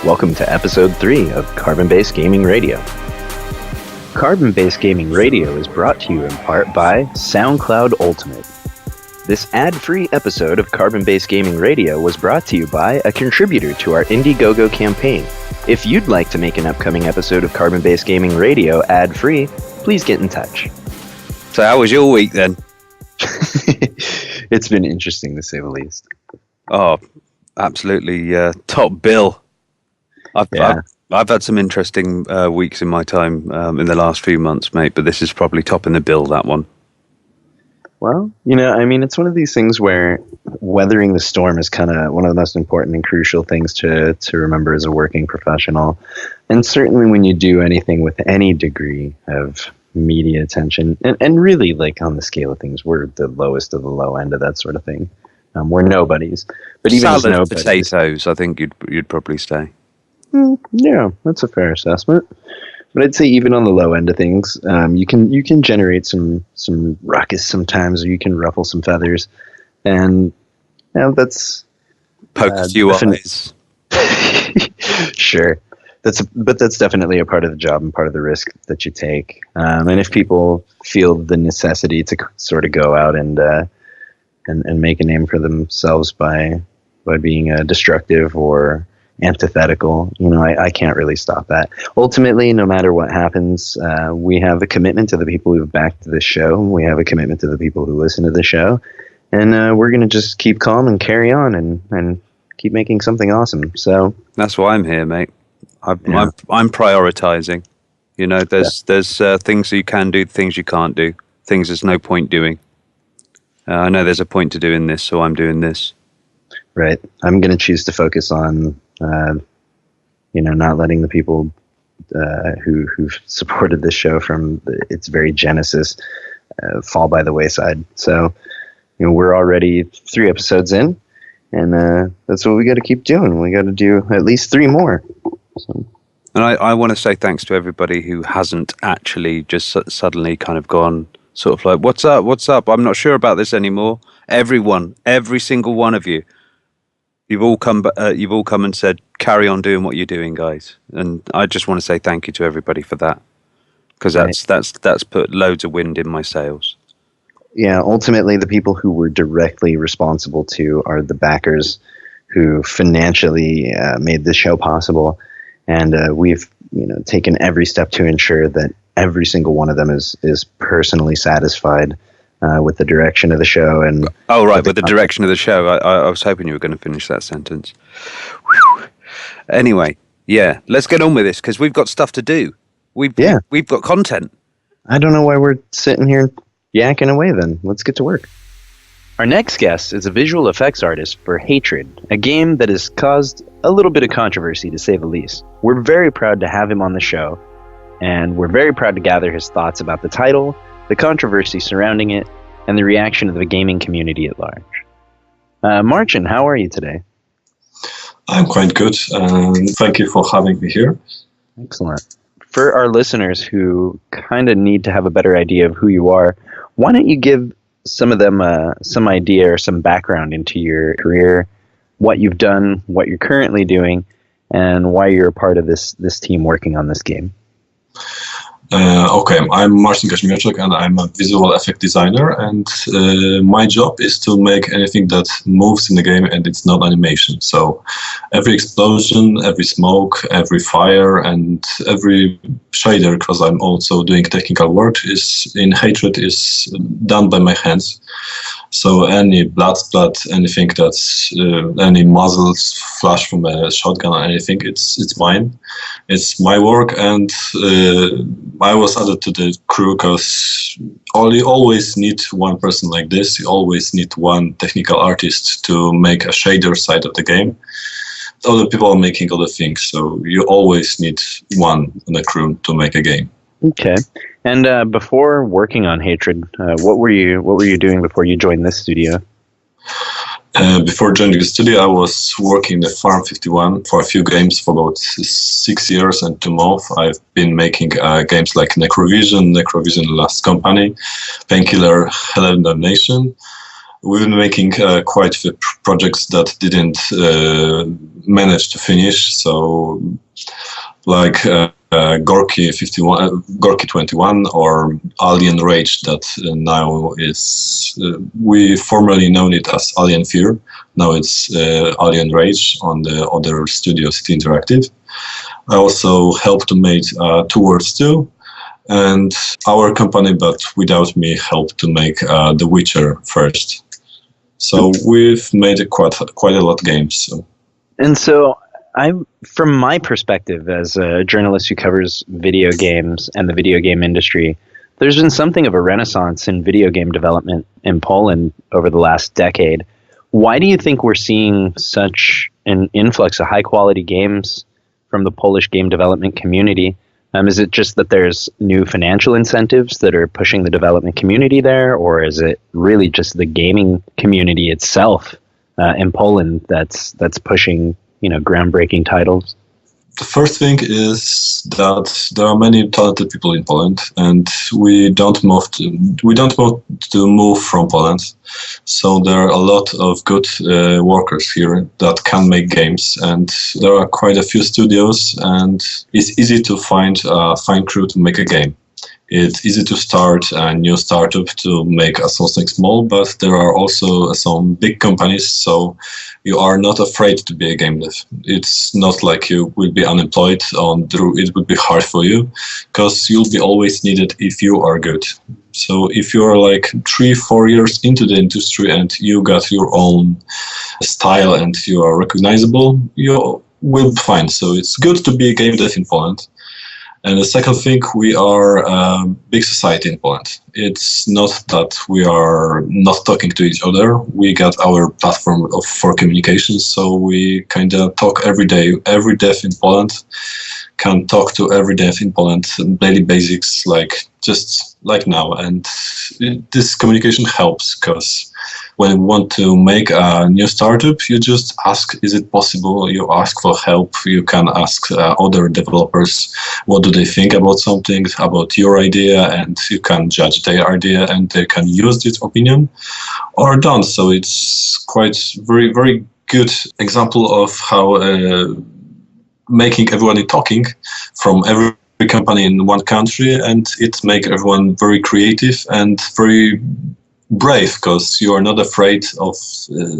Welcome to episode 3 of Carbon-Based Gaming Radio. Carbon-Based Gaming Radio is brought to you in part by SoundCloud Ultimate. This ad-free episode of Carbon-Based Gaming Radio was brought to you by a contributor to our Indiegogo campaign. If you'd like to make an upcoming episode of Carbon-Based Gaming Radio ad-free, please get in touch. So how was your week then? It's been interesting to say the least. Oh, absolutely top bill. I've had some interesting weeks in my time in the last few months, mate, but this is probably topping the bill, that one. Well, it's one of these things where weathering the storm is kind of one of the most important and crucial things to remember as a working professional. And certainly when you do anything with any degree of media attention, and really, like, on the scale of things, we're the lowest of the low end of that sort of thing. We're nobodies. But even salad, as nobodies, potatoes, I think you'd probably say. Yeah, that's a fair assessment. But I'd say even on the low end of things, you can generate some ruckus sometimes, or you can ruffle some feathers, and that's poke a few eyes. Sure, that's definitely a part of the job and part of the risk that you take. And if people feel the necessity to sort of go out and make a name for themselves by being destructive or antithetical, I can't really stop that. Ultimately, no matter what happens, we have a commitment to the people who've backed this show. We have a commitment to the people who listen to the show, and we're going to just keep calm and carry on and keep making something awesome. So that's why I'm here, mate. I'm prioritizing. There's things you can do, things you can't do, things there's no point doing. I know there's a point to doing this, so I'm doing this. Right. I'm going to choose to focus on not letting the people who've supported this show from its very genesis fall by the wayside. So, we're already 3 episodes in, and that's what we got to keep doing. We got to do at least 3 more. So. And I want to say thanks to everybody who hasn't actually just suddenly kind of gone sort of like, what's up? I'm not sure about this anymore. Everyone, every single one of you. You've all come and said, carry on doing what you're doing, guys. And I just want to say thank you to everybody for that, because that's put loads of wind in my sails. Yeah, ultimately, the people who we're directly responsible to are the backers who financially made this show possible, and we've taken every step to ensure that every single one of them is personally satisfied with the direction of the show. And with the direction of the show. I was hoping you were going to finish that sentence. Whew. Anyway, yeah, let's get on with this, because we've got stuff to do. We've got content. I don't know why we're sitting here yakking away then. Let's get to work. Our next guest is a visual effects artist for Hatred, a game that has caused a little bit of controversy, to say the least. We're very proud to have him on the show, and we're very proud to gather his thoughts about the title, the controversy surrounding it, and the reaction of the gaming community at large. Marcin, how are you today? I'm quite good. Thank you for having me here. Excellent. For our listeners who kind of need to have a better idea of who you are, why don't you give some of them some idea or some background into your career, what you've done, what you're currently doing, and why you're a part of this team working on this game. Okay, I'm Marcin Kaźmierczak, and I'm a visual effect designer, and my job is to make anything that moves in the game and it's not animation. So every explosion, every smoke, every fire, and every shader, because I'm also doing technical work, is in Hatred is done by my hands. So any blood splat, anything that's any muzzles flash from a shotgun or anything, it's mine. It's my work, and I was added to the crew because you always need one person like this. You always need one technical artist to make a shader side of the game. Other people are making other things, so you always need one on the crew to make a game. Okay. And before working on Hatred, what were you doing before you joined this studio? Before joining the studio, I was working at Farm 51 for a few games for about 6 years and 2 months. I've been making games like Necrovision, Last Company, Painkiller, Hell and Damnation. We've been making quite a few projects that didn't managed to finish. So, like Gorky 51, Gorky 21, or Alien Rage, that now is we formerly known it as Alien Fear. Now it's Alien Rage on the other studio, City Interactive. I also helped to make Two Worlds 2, and our company, but without me, helped to make The Witcher first. So we've made quite a lot of games. So. And so, from my perspective as a journalist who covers video games and the video game industry, there's been something of a renaissance in video game development in Poland over the last decade. Why do you think we're seeing such an influx of high-quality games from the Polish game development community? Is it just that there's new financial incentives that are pushing the development community there, or is it really just the gaming community itself in Poland that's pushing, groundbreaking titles? The first thing is that there are many talented people in Poland, and we don't move to move from Poland. So there are a lot of good workers here that can make games, and there are quite a few studios, and it's easy to find a fine crew to make a game. It's easy to start a new startup to make something small, but there are also some big companies, so you are not afraid to be a game dev. It's not like you will be unemployed, it would be hard for you, because you'll be always needed if you are good. So if you're like 3-4 years into the industry and you got your own style and you are recognizable, you will be fine. So it's good to be a game dev in Poland. And the second thing, we are a big society in Poland. It's not that we are not talking to each other. We got our platform for communications, so we kind of talk every day. Every dev in Poland can talk to every dev in Poland, daily basics, just like now. And this communication helps, because when you want to make a new startup, you just ask, is it possible? You ask for help. You can ask other developers, what do they think about something, about your idea, and you can judge their idea, and they can use this opinion or don't. So it's quite very, very good example of how making everybody talking from every company in one country, and it make everyone very creative and very brave, because you are not afraid of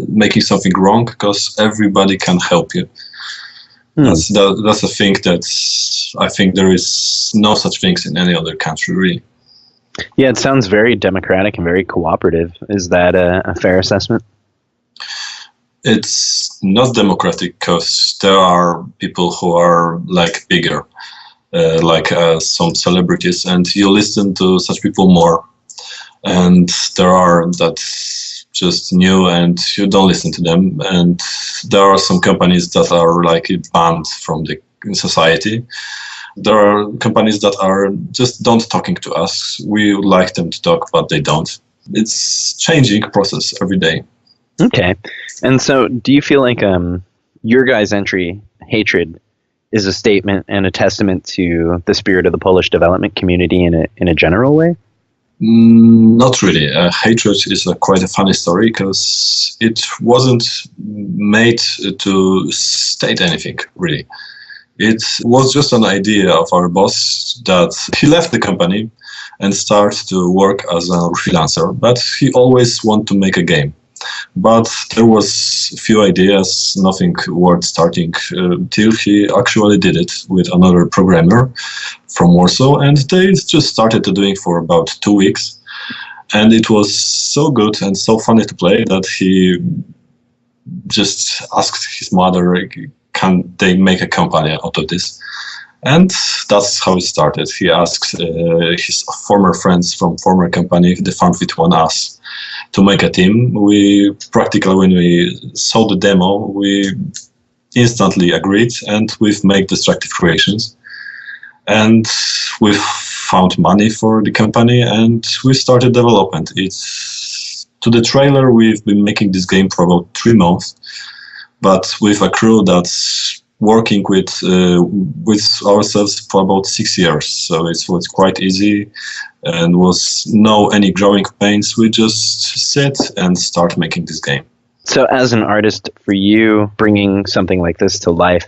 making something wrong, because everybody can help you. That's a thing that I think there is no such things in any other country, really. Yeah, it sounds very democratic and very cooperative. Is that a fair assessment? It's not democratic, because there are people who are bigger, some celebrities, and you listen to such people more. And there are that's just new, and you don't listen to them. And there are some companies that are banned from the society. There are companies that are just don't talking to us. We would like them to talk, but they don't. It's changing process every day. Okay. And so do you feel like your guys' entry, Hatred, is a statement and a testament to the spirit of the Polish development community in a general way? Not really. Hatred is quite a funny story, because it wasn't made to state anything, really. It was just an idea of our boss that he left the company and started to work as a freelancer, but he always wanted to make a game. But there was a few ideas, nothing worth starting, till he actually did it with another programmer from Warsaw, and they just started to do it for about 2 weeks. And it was so good and so funny to play that he just asked his mother, can they make a company out of this? And that's how it started. He asked his former friends from former company, the FarmFit One Us, to make a team. We practically, when we saw the demo, we instantly agreed, and we've made Destructive Creations. And we've found money for the company, and we started development. It's to the trailer, we've been making this game for about 3 months, but with a crew that's working with ourselves for about 6 years. So it was quite easy and was no any growing pains. We just sit and start making this game. So as an artist, for you, bringing something like this to life,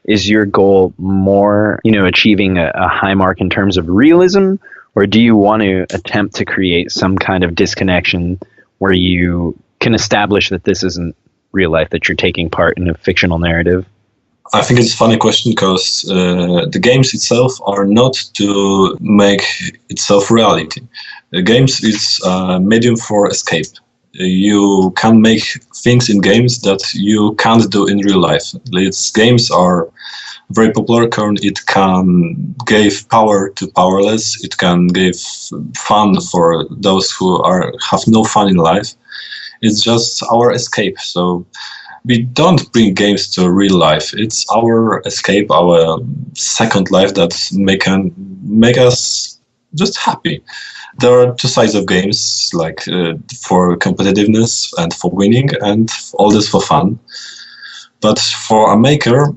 is your goal more, achieving a high mark in terms of realism, or do you want to attempt to create some kind of disconnection where you can establish that this isn't real life, that you're taking part in a fictional narrative? I think it's a funny question because the games itself are not to make itself reality. The games is a medium for escape. You can make things in games that you can't do in real life. Games are very popular. It can give power to powerless. It can give fun for those who have no fun in life. It's just our escape. So we don't bring games to real life. It's our escape, our second life that can make us just happy. There are two sides of games, like for competitiveness and for winning, and all this for fun. But for a maker,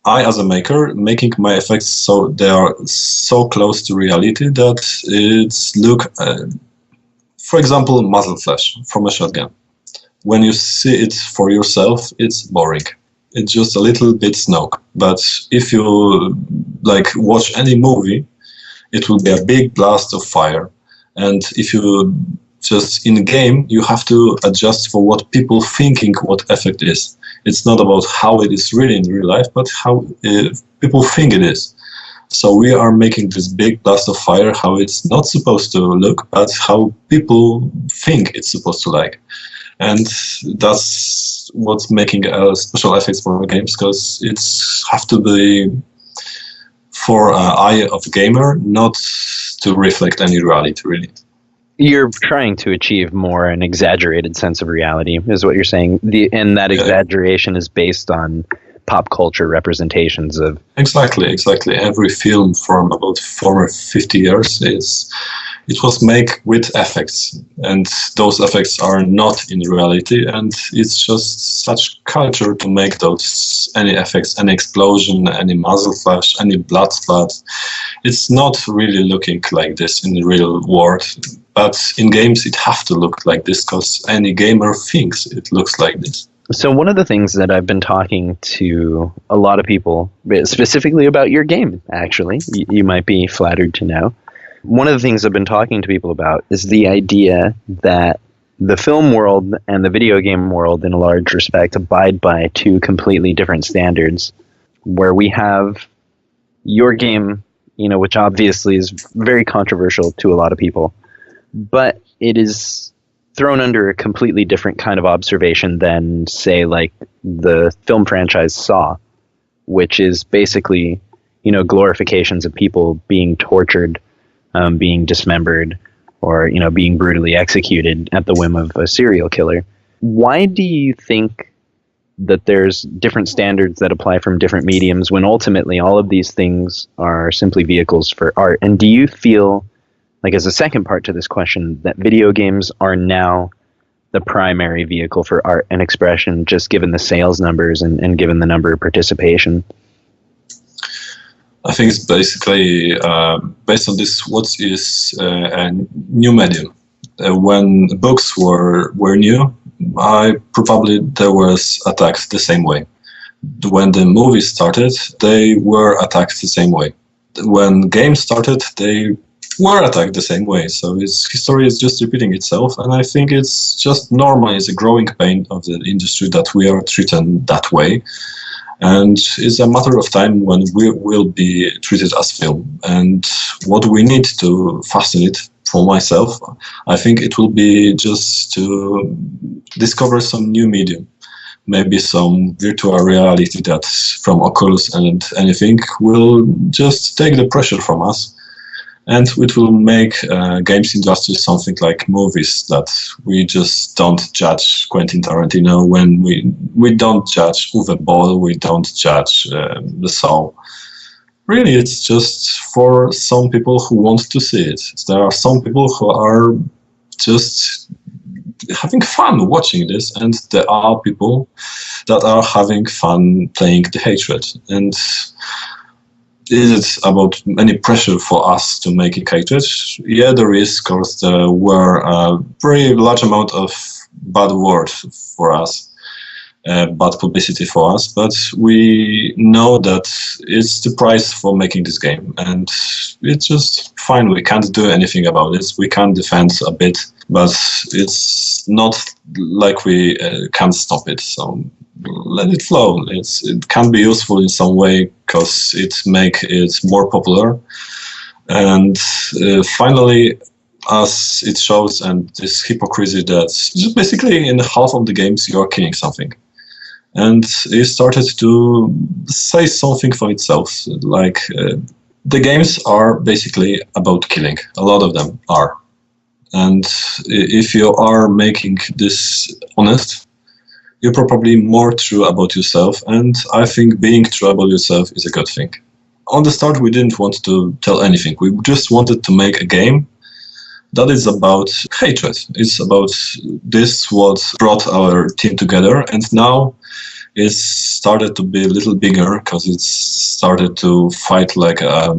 as a maker, making my effects so they are so close to reality that for example, muzzle flash from a shotgun. When you see it for yourself, it's boring. It's just a little bit smoke. But if you watch any movie, it will be a big blast of fire. And if you just in game, you have to adjust for what people thinking what effect is. It's not about how it is really in real life, but how people think it is. So we are making this big blast of fire, how it's not supposed to look, but how people think it's supposed to like. And that's what's making special effects for games, because it's have to be for eye of a gamer, not to reflect any reality, really. You're trying to achieve more an exaggerated sense of reality, is what you're saying. And that exaggeration is based on pop culture representations of... Exactly. Every film from about 4 or 50 years it was made with effects, and those effects are not in reality, and it's just such culture to make any effects, any explosion, any muzzle flash, any blood splat. It's not really looking like this in the real world, but in games it have to look like this because any gamer thinks it looks like this. So one of the things that I've been talking to a lot of people, specifically about your game, actually, you might be flattered to know, one of the things I've been talking to people about is the idea that the film world and the video game world, in a large respect, abide by two completely different standards, where we have your game, which obviously is very controversial to a lot of people, but it is thrown under a completely different kind of observation than, say, like the film franchise Saw, which is basically, glorifications of people being tortured, being dismembered, or being brutally executed at the whim of a serial killer. Why do you think that there's different standards that apply from different mediums when ultimately all of these things are simply vehicles for art? And do you feel, like as a second part to this question, that video games are now the primary vehicle for art and expression, just given the sales numbers and given the number of participation? I think it's basically based on this, what is a new medium. When books were new, there was attacked the same way. When the movies started, they were attacked the same way. When games started, they were attacked the same way. So history is just repeating itself, and I think it's just normal. It's a growing pain of the industry that we are treated that way. And it's a matter of time when we will be treated as film. And what we need to fascinate for myself, I think it will be just to discover some new medium. Maybe some virtual reality that from Oculus and anything will just take the pressure from us. And it will make games industry something like movies, that we just don't judge Quentin Tarantino when we don't judge Uwe Boll, we don't judge the Saw. Really, it's just for some people who want to see it. There are some people who are just having fun watching this, and there are people that are having fun playing the hatred. And is it about any pressure for us to make a hatred? Yeah, there is, because there were a very large amount of bad word for us, bad publicity for us, but we know that it's the price for making this game, and it's just fine. We can't do anything about it. We can defend a bit, but it's not like we can't stop it. So let it flow. It can be useful in some way because it make it more popular. And finally, as it shows, and this hypocrisy that just basically in half of the games you are killing something. And it started to say something for itself. Like the games are basically about killing. A lot of them are. And if you are making this honest, you're probably more true about yourself. And I think being true about yourself is a good thing. On the start, we didn't want to tell anything. We just wanted to make a game that is about hatred. It's about this, what brought our team together. And now it's started to be a little bigger because it's started to fight like a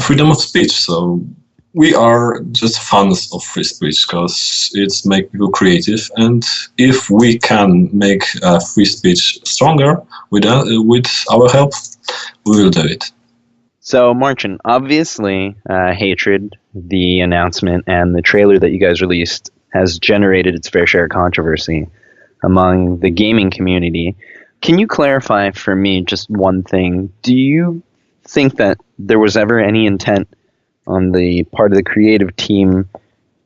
freedom of speech. So we are just fans of free speech because it's make people creative. And if we can make free speech stronger with our help, we will do it. So, Marcin, obviously, Hatred, the announcement, and the trailer that you guys released has generated its fair share of controversy among the gaming community. Can you clarify for me just one thing? Do you think that there was ever any intent on the part of the creative team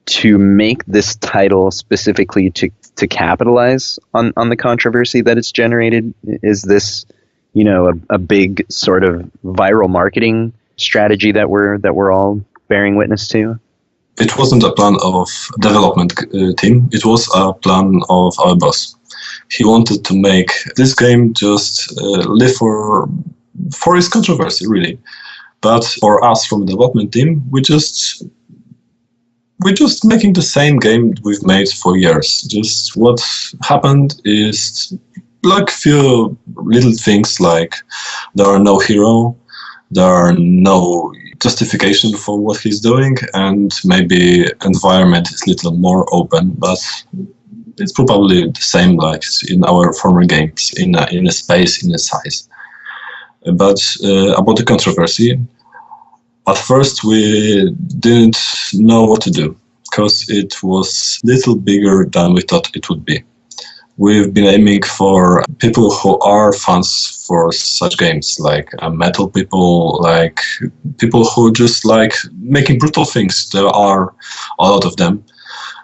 to make this title specifically to capitalize on the controversy that it's generated? Is this, you know, a big sort of viral marketing strategy that we're all bearing witness to? It wasn't a plan of development team. It was a plan of our boss. He wanted to make this game just live for its controversy, really. But for us from the development team, we're just making the same game we've made for years. Just what happened is like few little things, like there are no hero, there are no justification for what he's doing, and maybe environment is a little more open, but it's probably the same like in our former games, in a space, in a size. But about the controversy, at first we didn't know what to do because it was a little bigger than we thought it would be. We've been aiming for people who are fans for such games, like metal people, like people who just like making brutal things. There are a lot of them,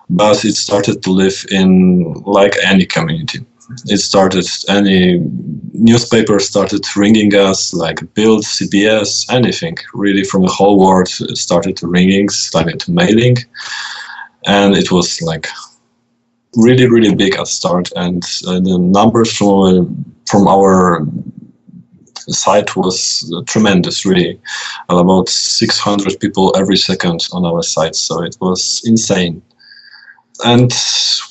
but it started to live in like any community. It started, any newspaper started ringing us, like Build, CBS, anything really from the whole world started ringing, started mailing, and it was like really, really big at start, and the numbers from our site was tremendous, really. About 600 people every second on our site, so it was insane. And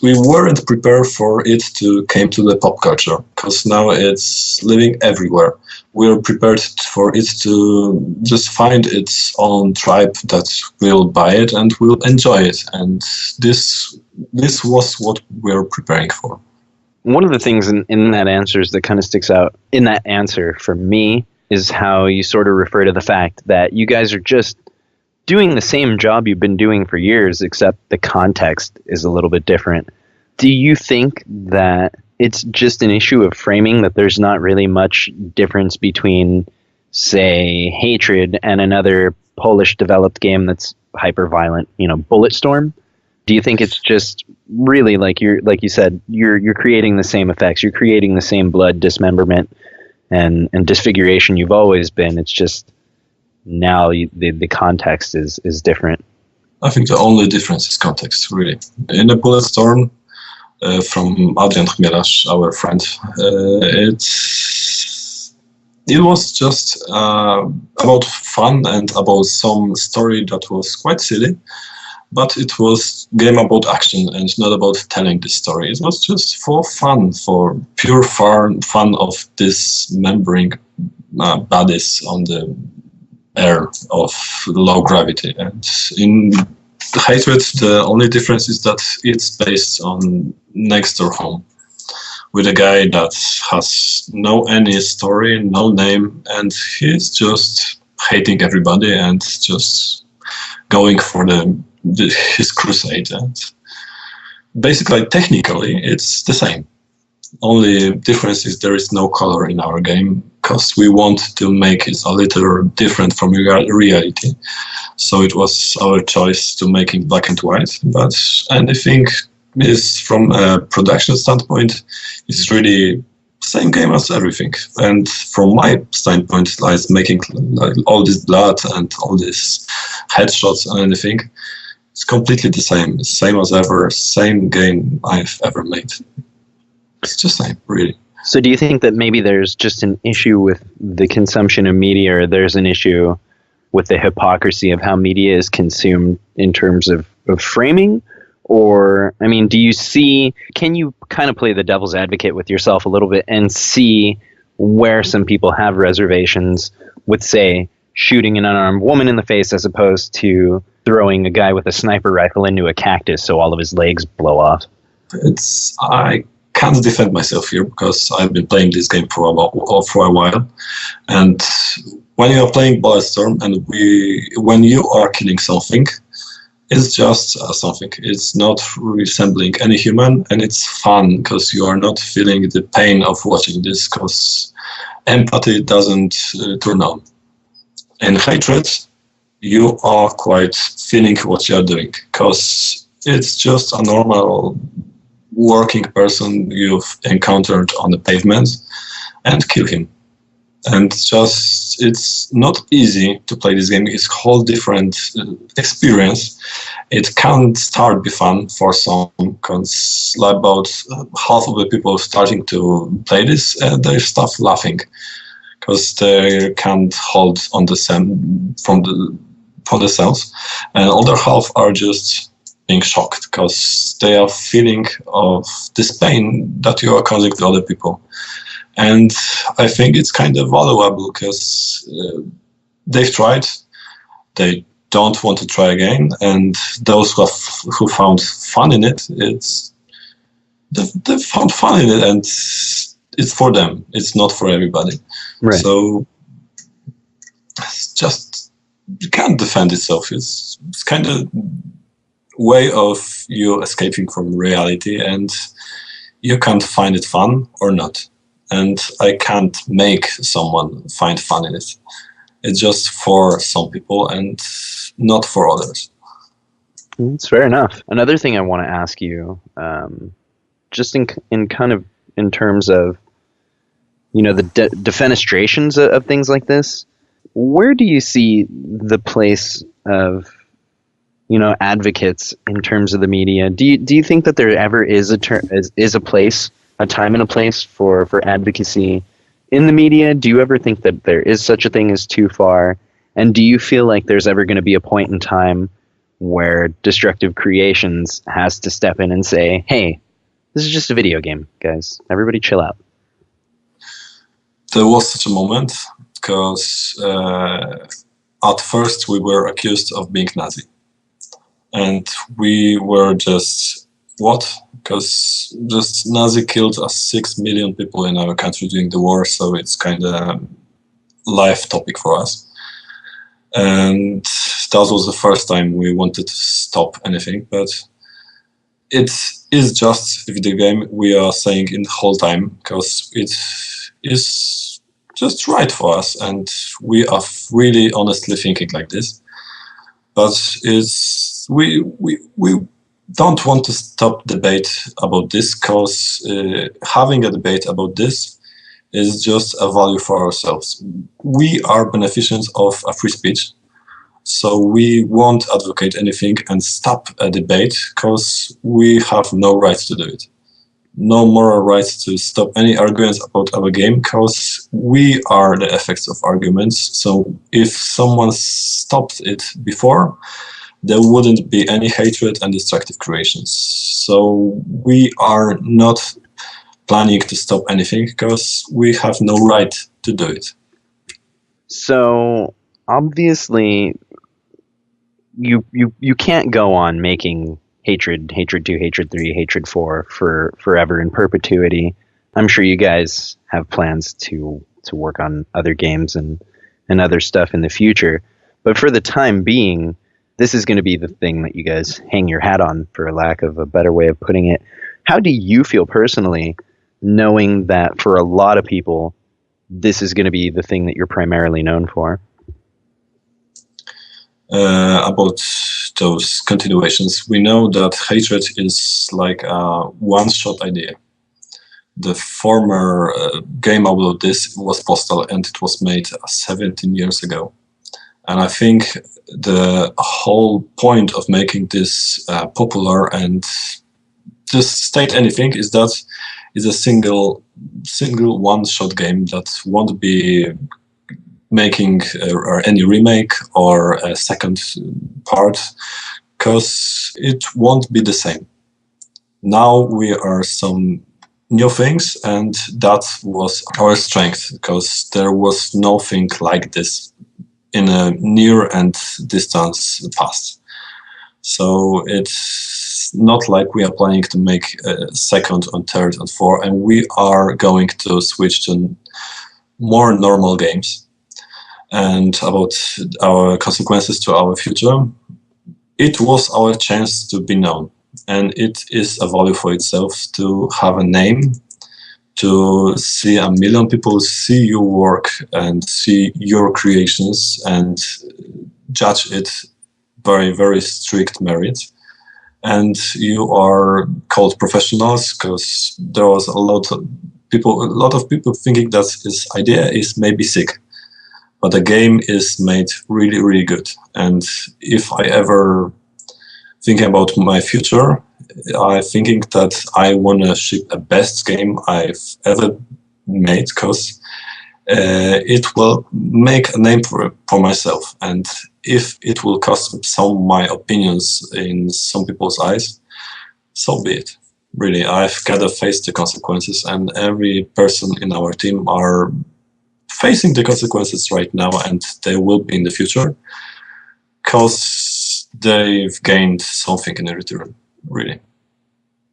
we weren't prepared for it to came to the pop culture, because now it's living everywhere. We're prepared for it to just find its own tribe that will buy it and will enjoy it. And this was what we're preparing for. One of the things in that answers that kind of sticks out in that answer for me is how you sort of refer to the fact that you guys are just doing the same job you've been doing for years, except the context is a little bit different. Do you think that it's just an issue of framing, that there's not really much difference between, say, Hatred and another Polish developed game that's hyper violent, Bulletstorm? Do you think it's just really like you said, you're creating the same effects, you're creating the same blood, dismemberment, and disfiguration you've always been? It's just now the context is different. I think the only difference is context, really. In the Bulletstorm, from Adrian Chmielarz, our friend, it was just about fun and about some story that was quite silly, but it was game about action and not about telling the story. It was just for fun, for pure fun of dismembering bodies on the air of low gravity. And in hatred, the only difference is that it's based on next door home with a guy that has no any story, no name, and he's just hating everybody and just going for his crusade. And basically, technically, it's the same. Only difference is there is no color in our game because we want to make it a little different from reality. So it was our choice to make it black and white. But anything is from a production standpoint, it's really same game as everything. And from my standpoint, like making like all this blood and all this headshots and anything, it's completely the same. Same as ever. Same game I've ever made. It's just same, really. So do you think that maybe there's just an issue with the consumption of media, or there's an issue with the hypocrisy of how media is consumed in terms of framing? Or, I mean, can you kind of play the devil's advocate with yourself a little bit and see where some people have reservations with, say, shooting an unarmed woman in the face as opposed to throwing a guy with a sniper rifle into a cactus so all of his legs blow off? I can't defend myself here because I've been playing this game for a while, and when you are playing Bulletstorm and when you are killing something, it's just something. It's not resembling any human, and it's fun because you are not feeling the pain of watching this because empathy doesn't turn on. In hatred, you are quite feeling what you are doing because it's just a normal working person you've encountered on the pavement and kill him. And just, it's not easy to play this game. It's a whole different experience. It can start be fun for some, because about half of the people starting to play this, they start laughing because they can't hold on the same for themselves, and other half are just being shocked because they are feeling of this pain that you are causing to other people. And I think it's kind of valuable because they've tried, they don't want to try again, and those who found fun in it, they found fun in it, and it's for them. It's not for everybody. Right. So it's just, you can't defend itself. It's kind of way of you escaping from reality, and you can't find it fun or not. And I can't make someone find fun in it. It's just for some people and not for others. It's fair enough. Another thing I want to ask you, just in terms of, you know, the defenestrations of things like this, where do you see the place of, you know, advocates in terms of the media? Do you think that there ever is a place, a time and a place for advocacy in the media? Do you ever think that there is such a thing as too far? And do you feel like there's ever going to be a point in time where Destructive Creations has to step in and say, hey, this is just a video game, guys. Everybody chill out. There was such a moment because at first we were accused of being Nazi. And we were just, what? Because just Nazi killed 6 million people in our country during the war, so it's kind of life topic for us. And that was the first time we wanted to stop anything, but it is just a video game, we are saying in the whole time, because it is just right for us, and we are really honestly thinking like this. But it's we don't want to stop debate about this, because having a debate about this is just a value for ourselves. We are beneficiaries of a free speech, so we won't advocate anything and stop a debate, because we have no right to do it. No moral right to stop any arguments about our game, because we are the effects of arguments. So if someone stopped it before, there wouldn't be any hatred and destructive creations. So we are not planning to stop anything, because we have no right to do it. So obviously you can't go on making hatred 2, hatred 3, hatred 4 for forever in perpetuity. I'm sure you guys have plans to work on other games and other stuff in the future. But for the time being, this is going to be the thing that you guys hang your hat on, for lack of a better way of putting it. How do you feel personally, knowing that for a lot of people, this is going to be the thing that you're primarily known for? About those continuations, we know that hatred is like a one-shot idea. The former game about this was Postal, and it was made 17 years ago. And I think the whole point of making this popular and just state anything is that it's a single one-shot game that won't be making any remake or a second part, because it won't be the same. Now we are some new things, and that was our strength, because there was nothing like this in a near and distant past. So it's not like we are planning to make a second and third and fourth, and we are going to switch to more normal games. And about our consequences to our future, it was our chance to be known, and it is a value for itself to have a name, to see 1 million people see your work and see your creations and judge it very, very strict merit. And you are called professionals, because there was a lot of people thinking that this idea is maybe sick, but the game is made really, really good. And if I ever think about my future, I'm thinking that I want to ship a best game I've ever made, because it will make a name for myself. And if it will cost some of my opinions in some people's eyes, so be it. Really, I've got to face the consequences, and every person in our team are facing the consequences right now, and they will be in the future, because they've gained something in return. Really,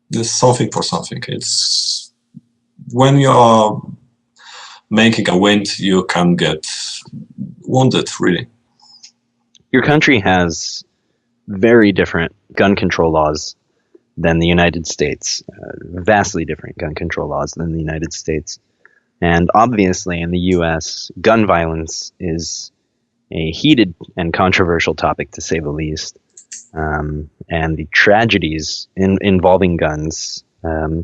there's something for something. It's when you are making a wind, you can get wounded. Really, your country has very different gun control laws than the United States, vastly different gun control laws than the United States. And obviously, in the U.S., gun violence is a heated and controversial topic, to say the least. And the tragedies involving guns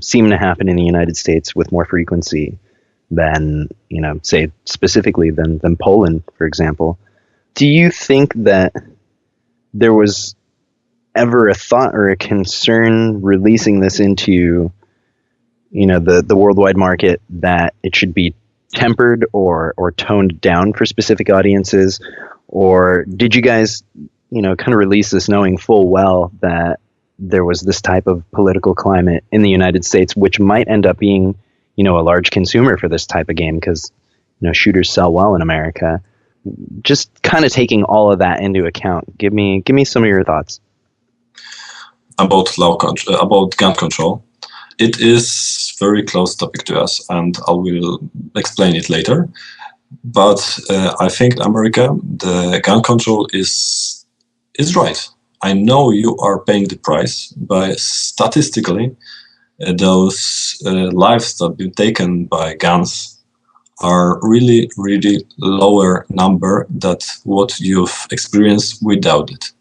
seem to happen in the United States with more frequency than, say, specifically than Poland, for example. Do you think that there was ever a thought or a concern releasing this into the worldwide market, that it should be tempered or toned down for specific audiences? Or did you guys, kind of release this knowing full well that there was this type of political climate in the United States, which might end up being, a large consumer for this type of game, because, shooters sell well in America? Just kind of taking all of that into account, give me some of your thoughts. About about gun control. It is very close topic to us, and I will explain it later. But I think in America, the gun control is right. I know you are paying the price, but statistically, those lives that have been taken by guns are really, really lower number than what you've experienced without it.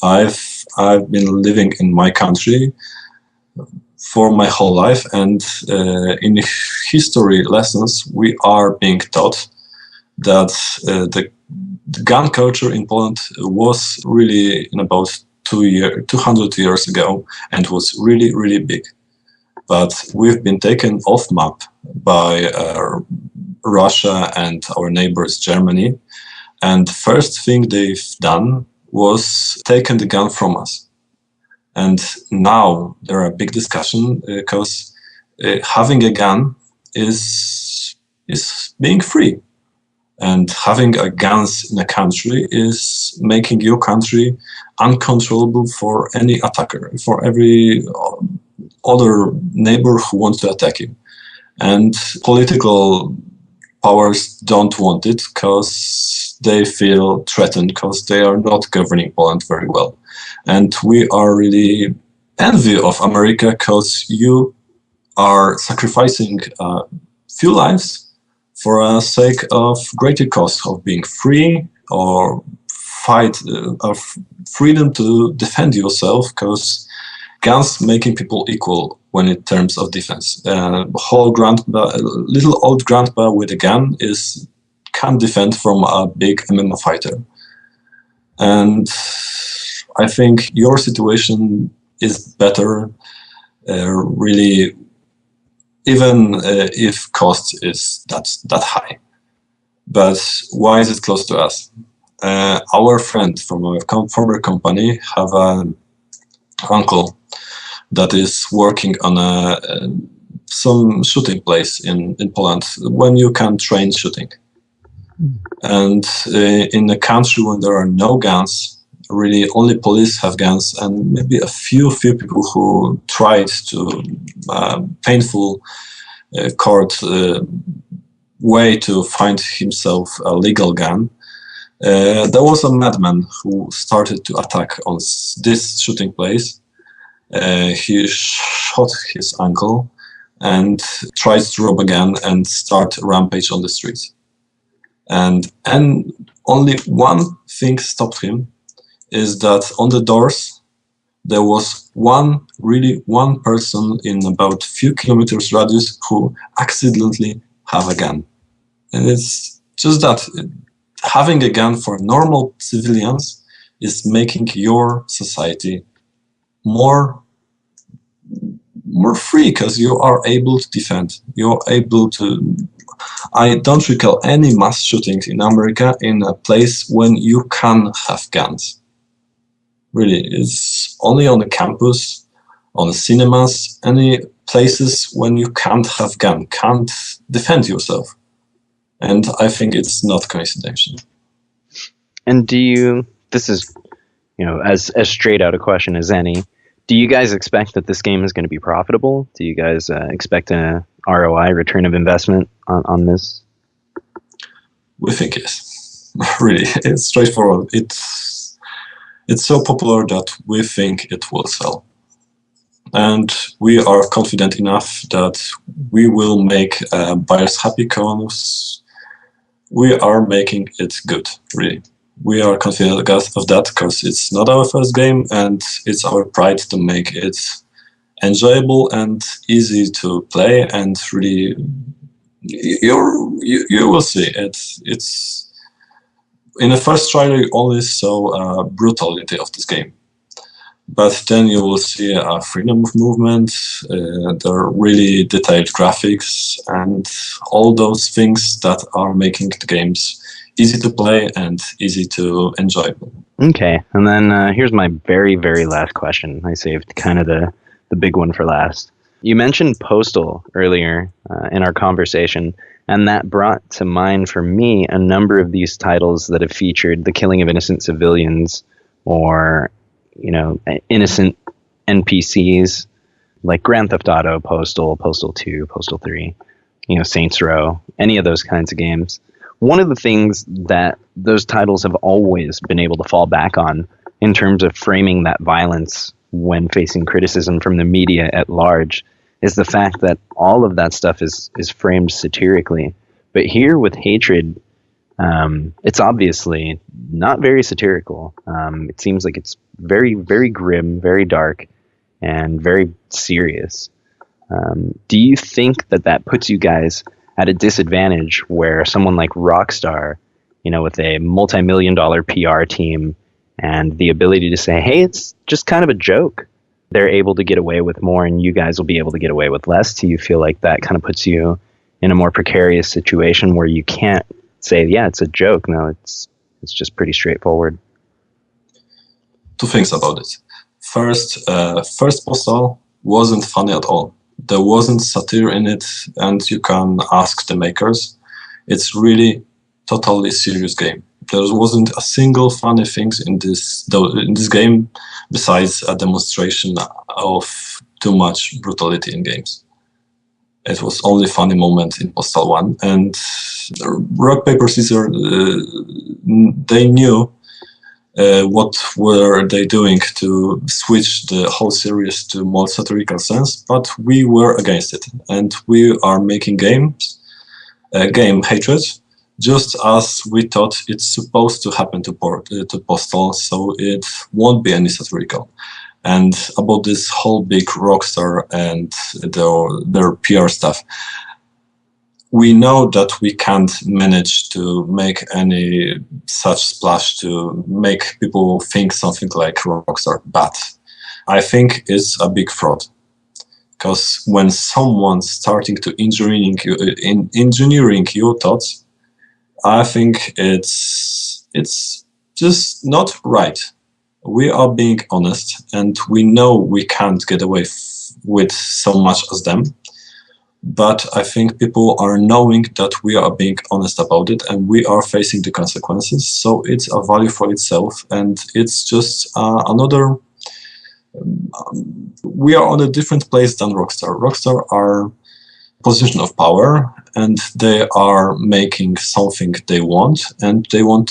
I've been living in my country for my whole life, and in history lessons we are being taught that the gun culture in Poland was really in about 200 years ago, and was really, really big. But we've been taken off map by Russia and our neighbors Germany, and first thing they've done was taken the gun from us. And now there are big discussion, because having a gun is being free. And having a guns in a country is making your country uncontrollable for any attacker, for every other neighbor who wants to attack you. And political powers don't want it because they feel threatened, because they are not governing Poland very well. And we are really envy of America because you are sacrificing a few lives for a sake of greater cause of being free or fight of freedom to defend yourself, because guns making people equal when in terms of defense. Little old grandpa with a gun can't defend from a big MMA fighter. And I think your situation is better, really, even if cost is that high. But why is it close to us? Our friend from our former company have an uncle that is working on some shooting place in Poland when you can train shooting. And in a country when there are no guns, really only police have guns, and maybe a few people who tried to painful court way to find himself a legal gun. There was a madman who started to attack on this shooting place. He shot his uncle and tried to rob again and start a rampage on the streets. And only one thing stopped him, is that on the doors there was one person in about few kilometers radius who accidentally have a gun. And it's just that having a gun for normal civilians is making your society more free, because you are able to defend. You're able to. I don't recall any mass shootings in America in a place when you can have guns. Really, it's only on the campus, on the cinemas, any places when you can't have gun, can't defend yourself. And I think it's not coincidental. And this is, as straight out a question as any, do you guys expect that this game is going to be profitable? Do you guys expect a ROI, return of investment, on this? We think yes. Really, it's straightforward. It's so popular that we think it will sell. And we are confident enough that we will make buyers happy, because we are making it good, really. We are confident of that because it's not our first game, and it's our pride to make it enjoyable and easy to play. And really, you will see it's in the first trailer you only saw brutality of this game, but then you will see a freedom of movement, there are really detailed graphics, and all those things that are making the games easy to play and easy to enjoy. Okay, and then here's my very, very last question. I saved kind of the big one for last. You mentioned Postal earlier in our conversation, and that brought to mind for me a number of these titles that have featured the killing of innocent civilians or, innocent NPCs, like Grand Theft Auto, Postal, Postal 2, Postal 3, Saints Row, any of those kinds of games. One of the things that those titles have always been able to fall back on in terms of framing that violence when facing criticism from the media at large is the fact that all of that stuff is framed satirically. But here with Hatred, it's obviously not very satirical. It seems like it's very, very grim, very dark, and very serious. Do you think that puts you guys at a disadvantage where someone like Rockstar, with a multi-million-dollar PR team and the ability to say, hey, it's just kind of a joke, they're able to get away with more and you guys will be able to get away with less? Do you feel like that kind of puts you in a more precarious situation where you can't say, yeah, it's a joke? No, it's just pretty straightforward. Two things about it. First Postal wasn't funny at all. There wasn't satire in it, and you can ask the makers. It's really totally serious game. There wasn't a single funny thing in this game besides a demonstration of too much brutality in games. It was only funny moment in Postal 1. And Rock, Paper, Scissors, they knew what were they doing to switch the whole series to more satirical sense, but we were against it. And we are making game Hatred, just as we thought it's supposed to happen to Postal, so it won't be any satirical. And about this whole big Rockstar and their PR stuff, we know that we can't manage to make any such splash to make people think something like Rockstar, but I think it's a big fraud. Because when someone's starting to engineering your thoughts, I think it's just not right. We are being honest, and we know we can't get away with so much as them. But I think people are knowing that we are being honest about it, and we are facing the consequences. So it's a value for itself, and it's just another. We are on a different place than Rockstar. Rockstar are position of power, and they are making something they want, and they want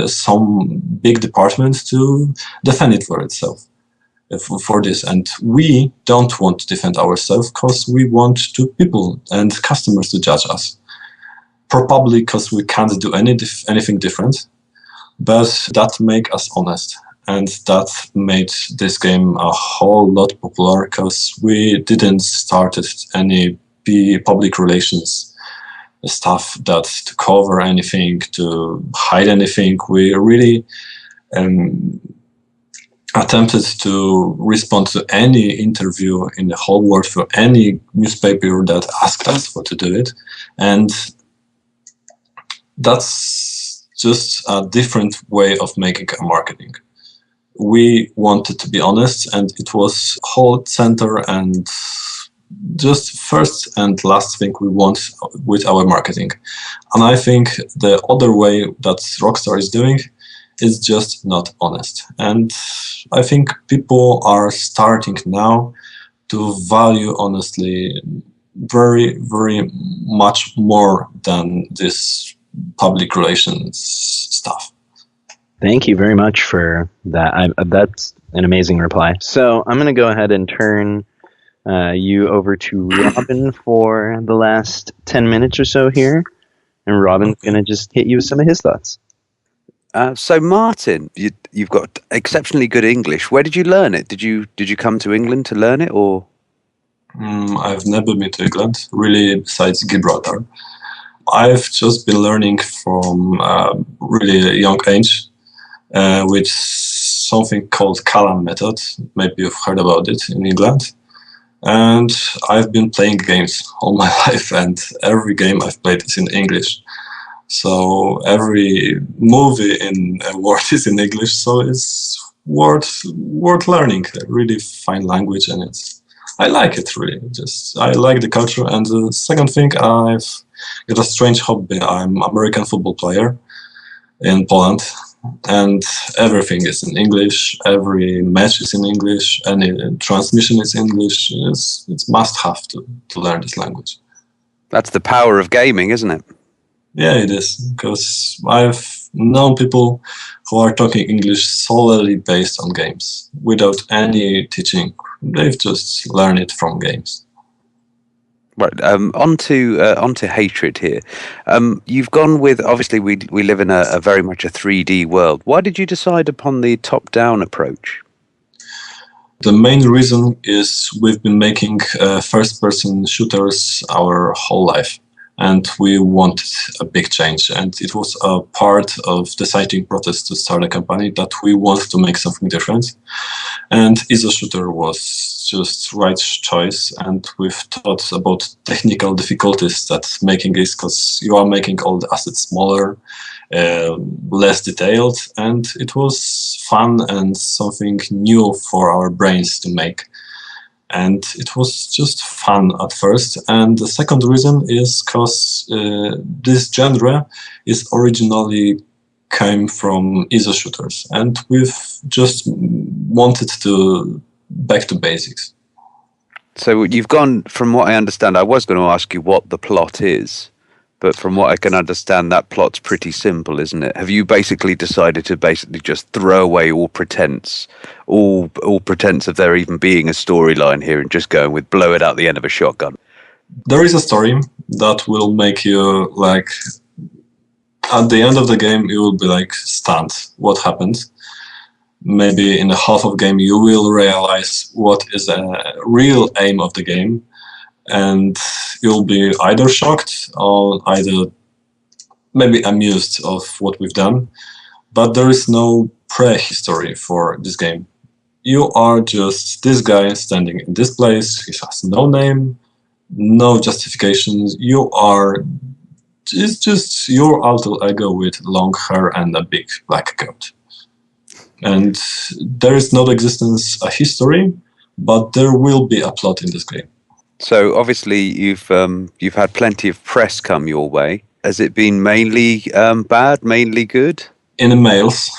some big department to defend it for itself. For this, and we don't want to defend ourselves because we want people and customers to judge us. Probably because we can't do anything different, but that make us honest, and that made this game a whole lot popular because we didn't started any public relations stuff that to cover anything, to hide anything. We really attempted to respond to any interview in the whole world for any newspaper that asked us to do it. And that's just a different way of making a marketing. We wanted to be honest, and it was whole center and just first and last thing we want with our marketing. And I think the other way that Rockstar is doing is just not honest. And I think people are starting now to value honestly very, very much more than this public relations stuff. Thank you very much for that. That's an amazing reply. So I'm going to go ahead and turn you over to Robin for the last 10 minutes or so here. And Robin's going to just hit you with some of his thoughts. So Martin, you've got exceptionally good English. Where did you learn it? Did you come to England to learn it, or? I've never been to England, really, besides Gibraltar. I've just been learning from really a young age, with something called Callum method. Maybe you've heard about it in England. And I've been playing games all my life, and every game I've played is in English. So every movie in a word is in English, so it's worth learning. A really fine language, and I like it really. I like the culture. And the second thing, I've got a strange hobby. I'm American football player in Poland, and everything is in English. Every match is in English. Any transmission is English. It's must have to learn this language. That's the power of gaming, isn't it? Yeah, it is, because I've known people who are talking English solely based on games, without any teaching. They've just learned it from games. Right, onto hatred here. You've gone with, obviously we live in a very much a 3D world. Why did you decide upon the top-down approach? The main reason is we've been making first-person shooters our whole life. And we wanted a big change, and it was a part of deciding process to start a company that we want to make something different. And ISO shooter was just right choice, and we've thought about technical difficulties that making this, because you are making all the assets smaller, less detailed, and it was fun and something new for our brains to make. And it was just fun at first. And the second reason is because this genre is originally came from ISO shooters, and we've just wanted to back to basics. So you've gone, from what I understand, I was going to ask you what the plot is, but from what I can understand, that plot's pretty simple, isn't it? Have you basically decided to basically just throw away all pretense of there even being a storyline here, and just going with blow it out the end of a shotgun? There is a story that will make you like, at the end of the game, you will be like stunned what happened. Maybe in the half of the game, you will realize what is a real aim of the game, and you'll be either shocked or either maybe amused of what we've done. But there is no prehistory for this game. You are just this guy standing in this place. He has no name, no justifications. It's just your alter ego with long hair and a big black coat. And there is no existence a history, but there will be a plot in this game. So obviously you've had plenty of press come your way. Has it been mainly bad, mainly good? In the mails,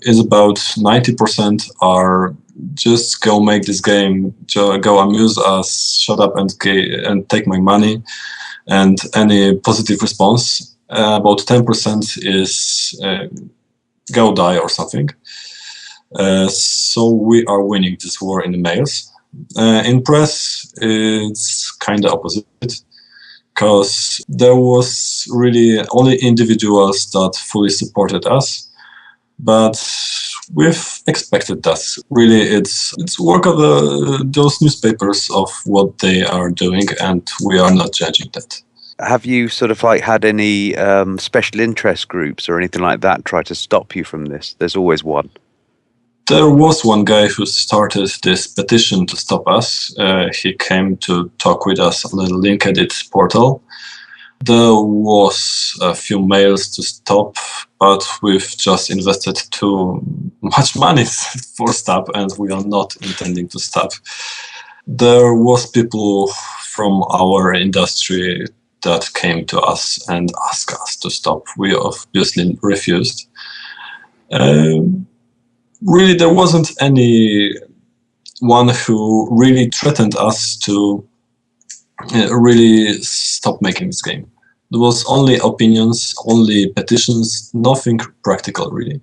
is about 90% are just go make this game, go amuse us, shut up and take my money, and any positive response. About 10% is go die or something. So we are winning this war in the mails. In press, it's kind of opposite, because there was really only individuals that fully supported us, but we've expected that. Really, it's work of those newspapers of what they are doing, and we are not judging that. Have you sort of like had any special interest groups or anything like that try to stop you from this? There's always one. There was one guy who started this petition to stop us. He came to talk with us on the LinkedIn portal. There was a few mails to stop, but we've just invested too much money for stop, and we are not intending to stop. There was people from our industry that came to us and asked us to stop. We obviously refused. Really, there wasn't anyone who really threatened us to really stop making this game. There was only opinions, only petitions, nothing practical, really.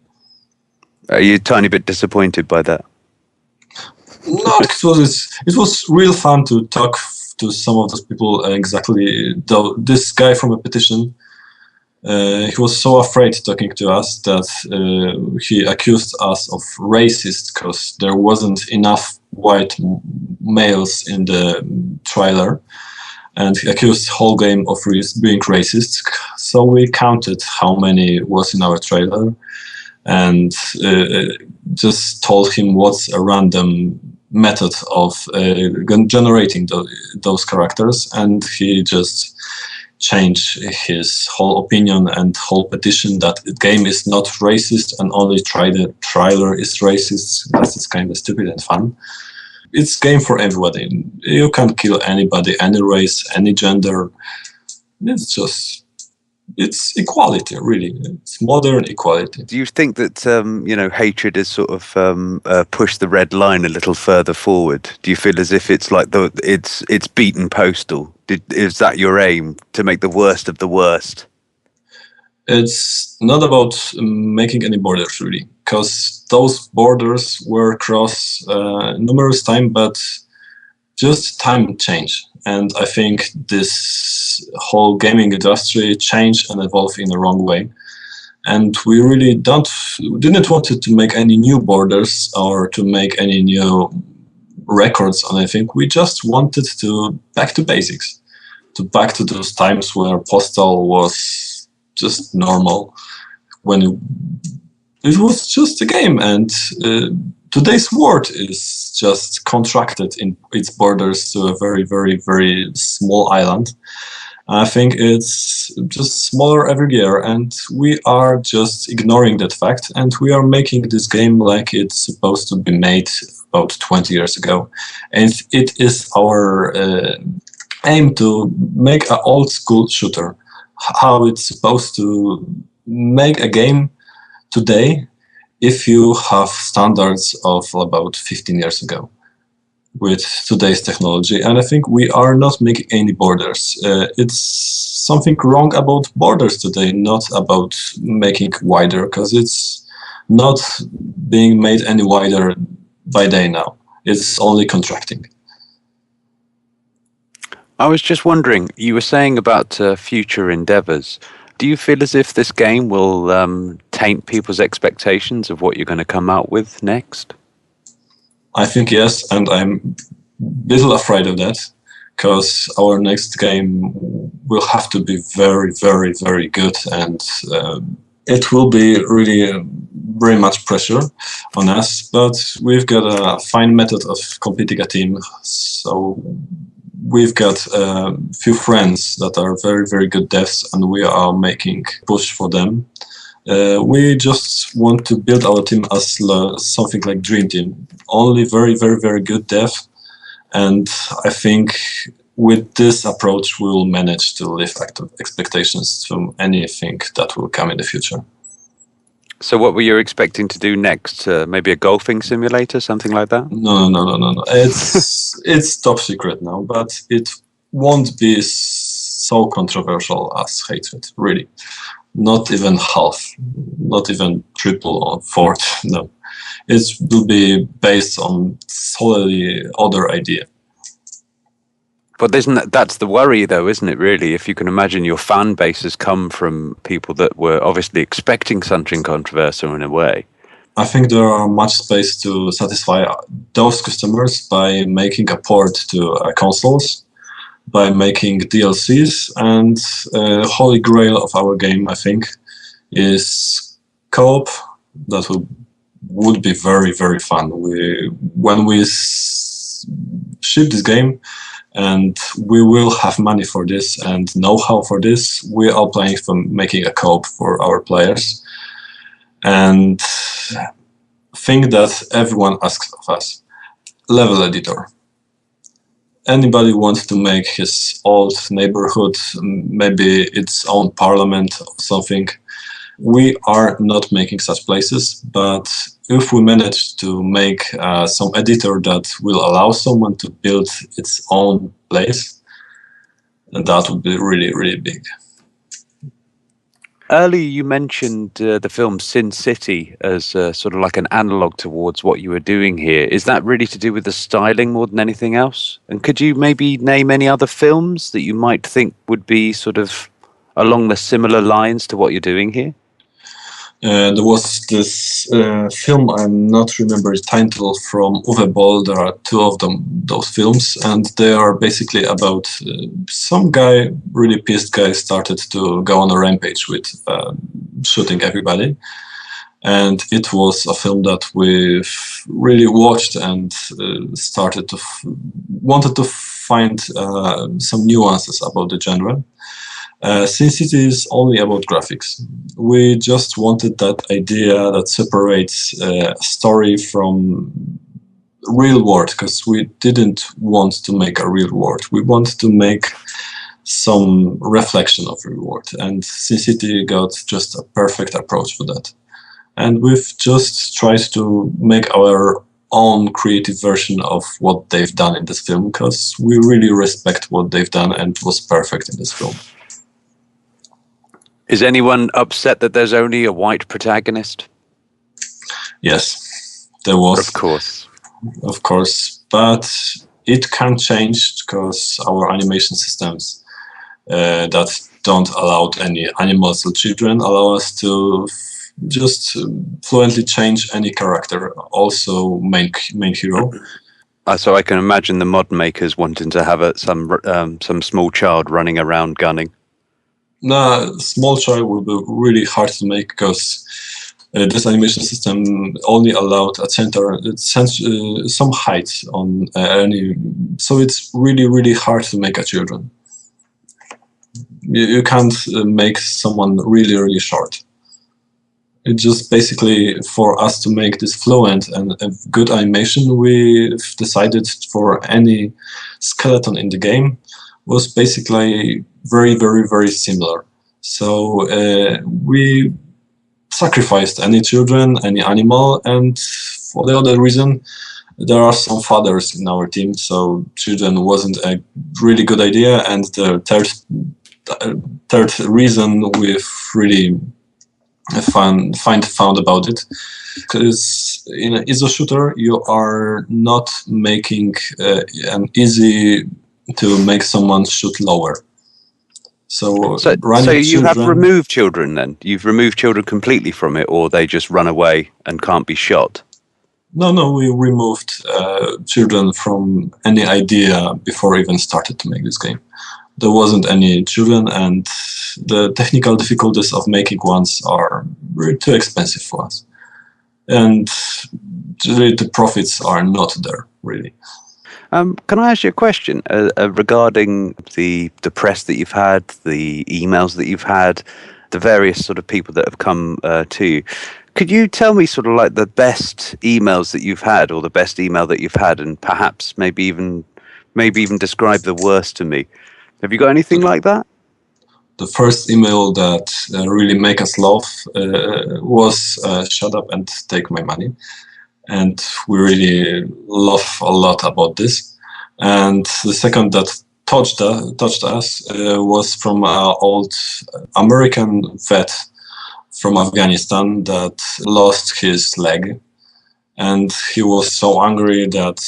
Are you a tiny bit disappointed by that? No, it was real fun to talk to some of those people. Exactly, this guy from a petition, he was so afraid talking to us that he accused us of racist because there wasn't enough white males in the trailer, and he accused the whole game of being racist. So we counted how many was in our trailer, and just told him what's a random method of generating those characters, and he just changed his whole opinion and whole petition that the game is not racist and only the trailer is racist. That's kind of stupid and fun. It's game for everybody. You can kill anybody, any race, any gender. It's equality, really. It's modern equality. Do you think that hatred has sort of pushed the red line a little further forward? Do you feel as if it's like it's beaten postal? Is that your aim, to make the worst of the worst? It's not about making any borders, really, because those borders were crossed numerous times, but just time change. And I think this whole gaming industry changed and evolved in the wrong way. And we really didn't want to make any new borders or to make any new records on anything. We just wanted to back to basics, back to those times where postal was just normal, when it was just a game, and today's world is just contracted in its borders to a very, very, very small island. I think it's just smaller every year, and we are just ignoring that fact, and we are making this game like it's supposed to be made about 20 years ago. And it is our aim to make an old school shooter. How it's supposed to make a game today if you have standards of about 15 years ago with today's technology. And I think we are not making any borders. It's something wrong about borders today, not about making wider, because it's not being made any wider by day now. It's only contracting. I was just wondering, you were saying about future endeavors. Do you feel as if this game will taint people's expectations of what you're going to come out with next? I think yes, and I'm a little afraid of that, because our next game will have to be very, very, very good, and it will be really very much pressure on us, but we've got a fine method of completing a team, so we've got a few friends that are very, very good devs, and we are making push for them. We just want to build our team as something like Dream Team. Only very, very, very good dev. And I think with this approach, we will manage to live up to expectations from anything that will come in the future. So what were you expecting to do next? Maybe a golfing simulator, something like that? No. It's top secret now, but it won't be so controversial as Hatred, really. Not even half, not even triple or fourth, no. It will be based on solely other idea. But that's the worry, though, isn't it, really? If you can imagine your fan base has come from people that were obviously expecting something controversial in a way. I think there are much space to satisfy those customers by making a port to consoles, by making DLCs, and holy grail of our game, I think, is co-op. That would be very, very fun. When we ship this game, and we will have money for this and know-how for this, we are planning for making a co-op for our players. And thing that everyone asks of us, level editor. Anybody wants to make his old neighborhood, maybe its own parliament or something. We are not making such places, but if we manage to make some editor that will allow someone to build its own place, that would be really, really big. Earlier you mentioned the film Sin City as sort of like an analog towards what you were doing here. Is that really to do with the styling more than anything else? And could you maybe name any other films that you might think would be sort of along the similar lines to what you're doing here? There was this film, I'm not remember the title, from Uwe Boll. There are two of them, those films, and they are basically about some guy, really pissed guy, started to go on a rampage with shooting everybody. And it was a film that we've really watched and started to wanted to find some nuances about the genre. Sin City is only about graphics. We just wanted that idea that separates a story from real world, because we didn't want to make a real world. We want to make some reflection of real world, and Sin City got just a perfect approach for that. And we've just tried to make our own creative version of what they've done in this film, because we really respect what they've done, and it was perfect in this film. Is anyone upset that there's only a white protagonist? Yes, there was. Of course, but it can change, because our animation systems that don't allow any animals or children allow us to just fluently change any character, also main hero. So I can imagine the mod makers wanting to have some small child running around gunning. No, small child will be really hard to make, because this animation system only allowed a center, some height on any, so it's really, really hard to make a children. You can't make someone really, really short. It just basically for us to make this fluent and a good animation, we've decided for any skeleton in the game was basically very, very, very similar. So we sacrificed any children, any animal, and for the other reason, there are some fathers in our team, so children wasn't a really good idea. And the third reason we've really found about it, because in an ISO shooter you are not making an easy to make someone shoot lower. So you have removed children then? You've removed children completely from it, or they just run away and can't be shot? No, we removed children from any idea before even started to make this game. There wasn't any children, and the technical difficulties of making ones are really too expensive for us. And really the profits are not there, really. Can I ask you a question regarding the press that you've had, the emails that you've had, the various sort of people that have come to you? Could you tell me sort of like the best emails that you've had, or the best email that you've had, and perhaps maybe even describe the worst to me? Have you got anything like that? The first email that really make us laugh was "Shut up and take my money," and we really laugh a lot about this. And the second that touched us was from an old American vet from Afghanistan that lost his leg, and he was so angry that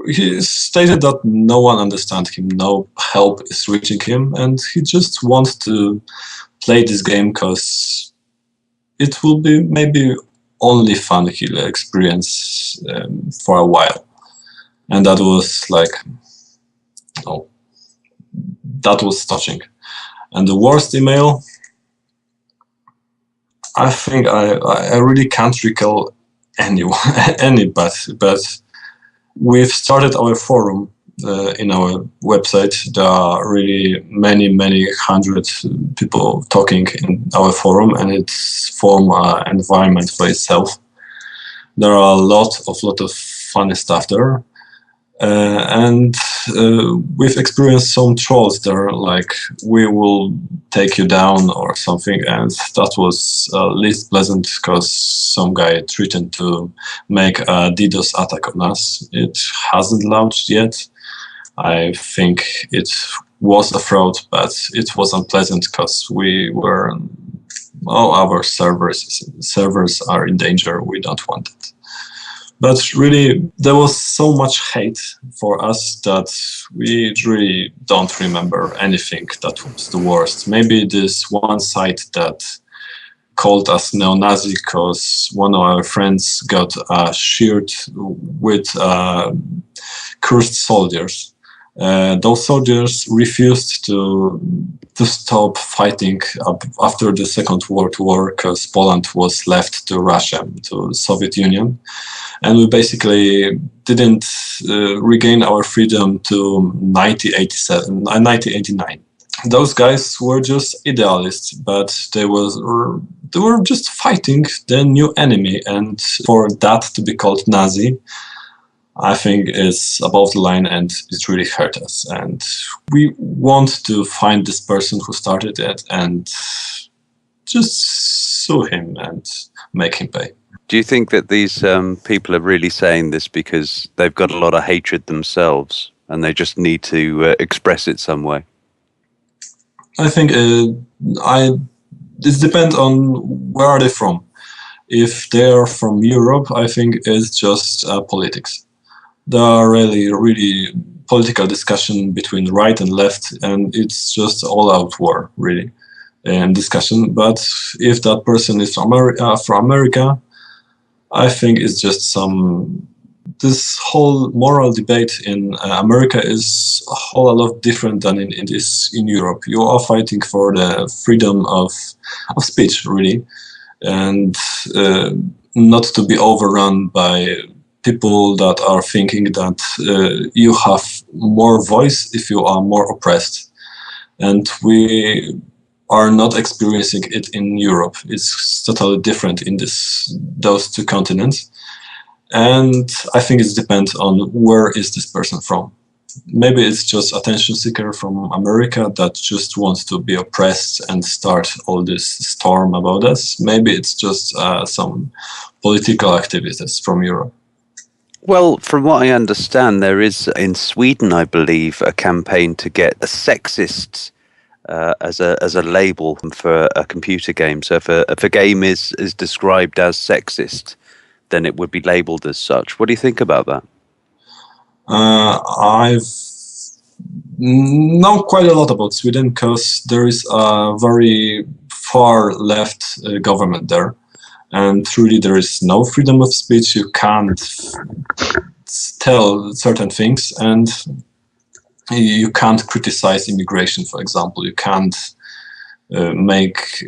he stated that no one understands him, no help is reaching him, and he just wants to play this game because it will be maybe only fun he'll experience for a while. And that was like, oh, that was touching. And the worst email, I think I really can't recall any, but we've started our forum in our website. There are really many hundred people talking in our forum, and it's form an environment for itself. There are a lot of funny stuff there. And we've experienced some trolls there, like "we will take you down" or something, and that was least pleasant because some guy threatened to make a DDoS attack on us. It hasn't launched yet. I think it was a fraud, but it was unpleasant because our servers are in danger. We don't want it. But really, there was so much hate for us that we really don't remember anything that was the worst. Maybe this one site that called us neo-Nazi because one of our friends got a shirt with cursed soldiers. Those soldiers refused to stop fighting after the Second World War because Poland was left to Russia, to Soviet Union. And we basically didn't regain our freedom to 1989. Those guys were just idealists, but they were just fighting the new enemy. And for that to be called Nazi, I think is above the line, and it really hurt us. And we want to find this person who started it and just sue him and make him pay. Do you think that these people are really saying this because they've got a lot of hatred themselves and they just need to express it some way? I think it depends on where are they from. If they are from Europe, I think it's just politics. There are really political discussion between right and left, and it's just all-out war, really, and discussion. But if that person is from America, I think it's just this whole moral debate in America is a whole lot different than in Europe. You are fighting for the freedom of speech, really, and not to be overrun by people that are thinking that you have more voice if you are more oppressed. And we are not experiencing it in Europe. It's totally different in those two continents. And I think it depends on where is this person from. Maybe it's just attention seeker from America that just wants to be oppressed and start all this storm about us. Maybe it's just some political activists from Europe. Well, from what I understand, there is in Sweden, I believe, a campaign to get a sexist as a label for a computer game. So if a game is described as sexist, then it would be labeled as such. What do you think about that? I've know quite a lot about Sweden because there is a very far left government there, and truly there is no freedom of speech. You can't tell certain things, and you can't criticize immigration, for example. You can't make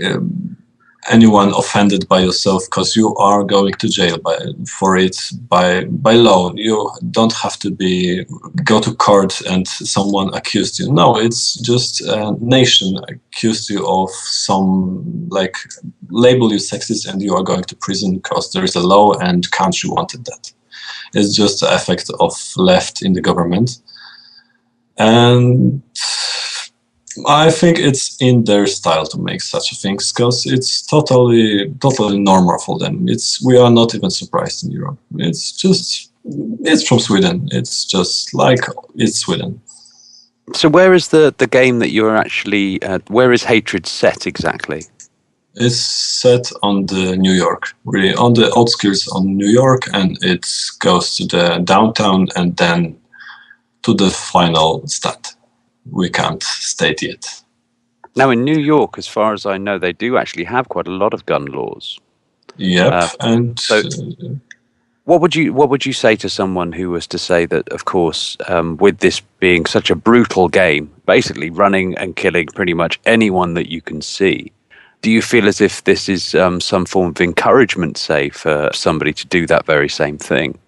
anyone offended by yourself because you are going to jail by law. You don't have to go to court and someone accused you. No, it's just a nation accused you of some, like, label you sexist and you are going to prison because there is a law and country wanted that. It's just the effect of left in the government. And I think it's in their style to make such a thing because it's totally normal for them. We are not even surprised in Europe. It's from Sweden. It's just like it's Sweden. So where is the game that you're actually, where is Hatred set exactly? It's set on the New York, really on the outskirts of New York, and it goes to the downtown and then to the final stat. We can't state yet. Now, in New York, as far as I know, they do actually have quite a lot of gun laws. Yep. And so, what would you say to someone who was to say that, of course, with this being such a brutal game, basically running and killing pretty much anyone that you can see, do you feel as if this is some form of encouragement, say, for somebody to do that very same thing?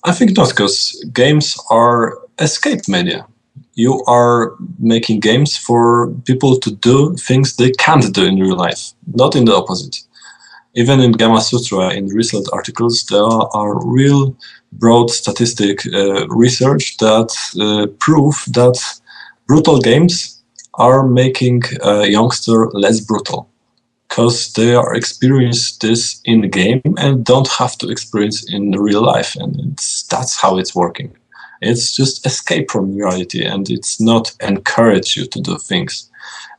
I think not, because games are escape media. You are making games for people to do things they can't do in real life, not in the opposite. Even in Gamma Sutra, in recent articles, there are real broad statistic research that prove that brutal games are making a youngster less brutal because they are experience this in the game and don't have to experience in real life, and that's how it's working. It's just escape from reality, and it's not encourage you to do things.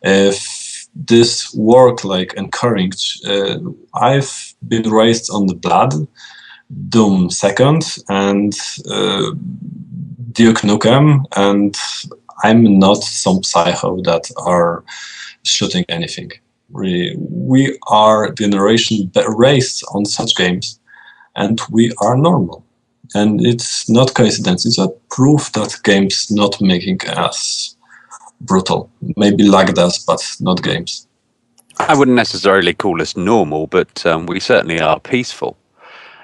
If this work like encourage, I've been raised on the Blood, Doom 2nd, and Duke Nukem, and I'm not some psycho that are shooting anything. Really, we are generation raised on such games, and we are normal. And it's not coincidence, it's a proof that games not making us brutal. Maybe like us, but not games. I wouldn't necessarily call us normal, but we certainly are peaceful.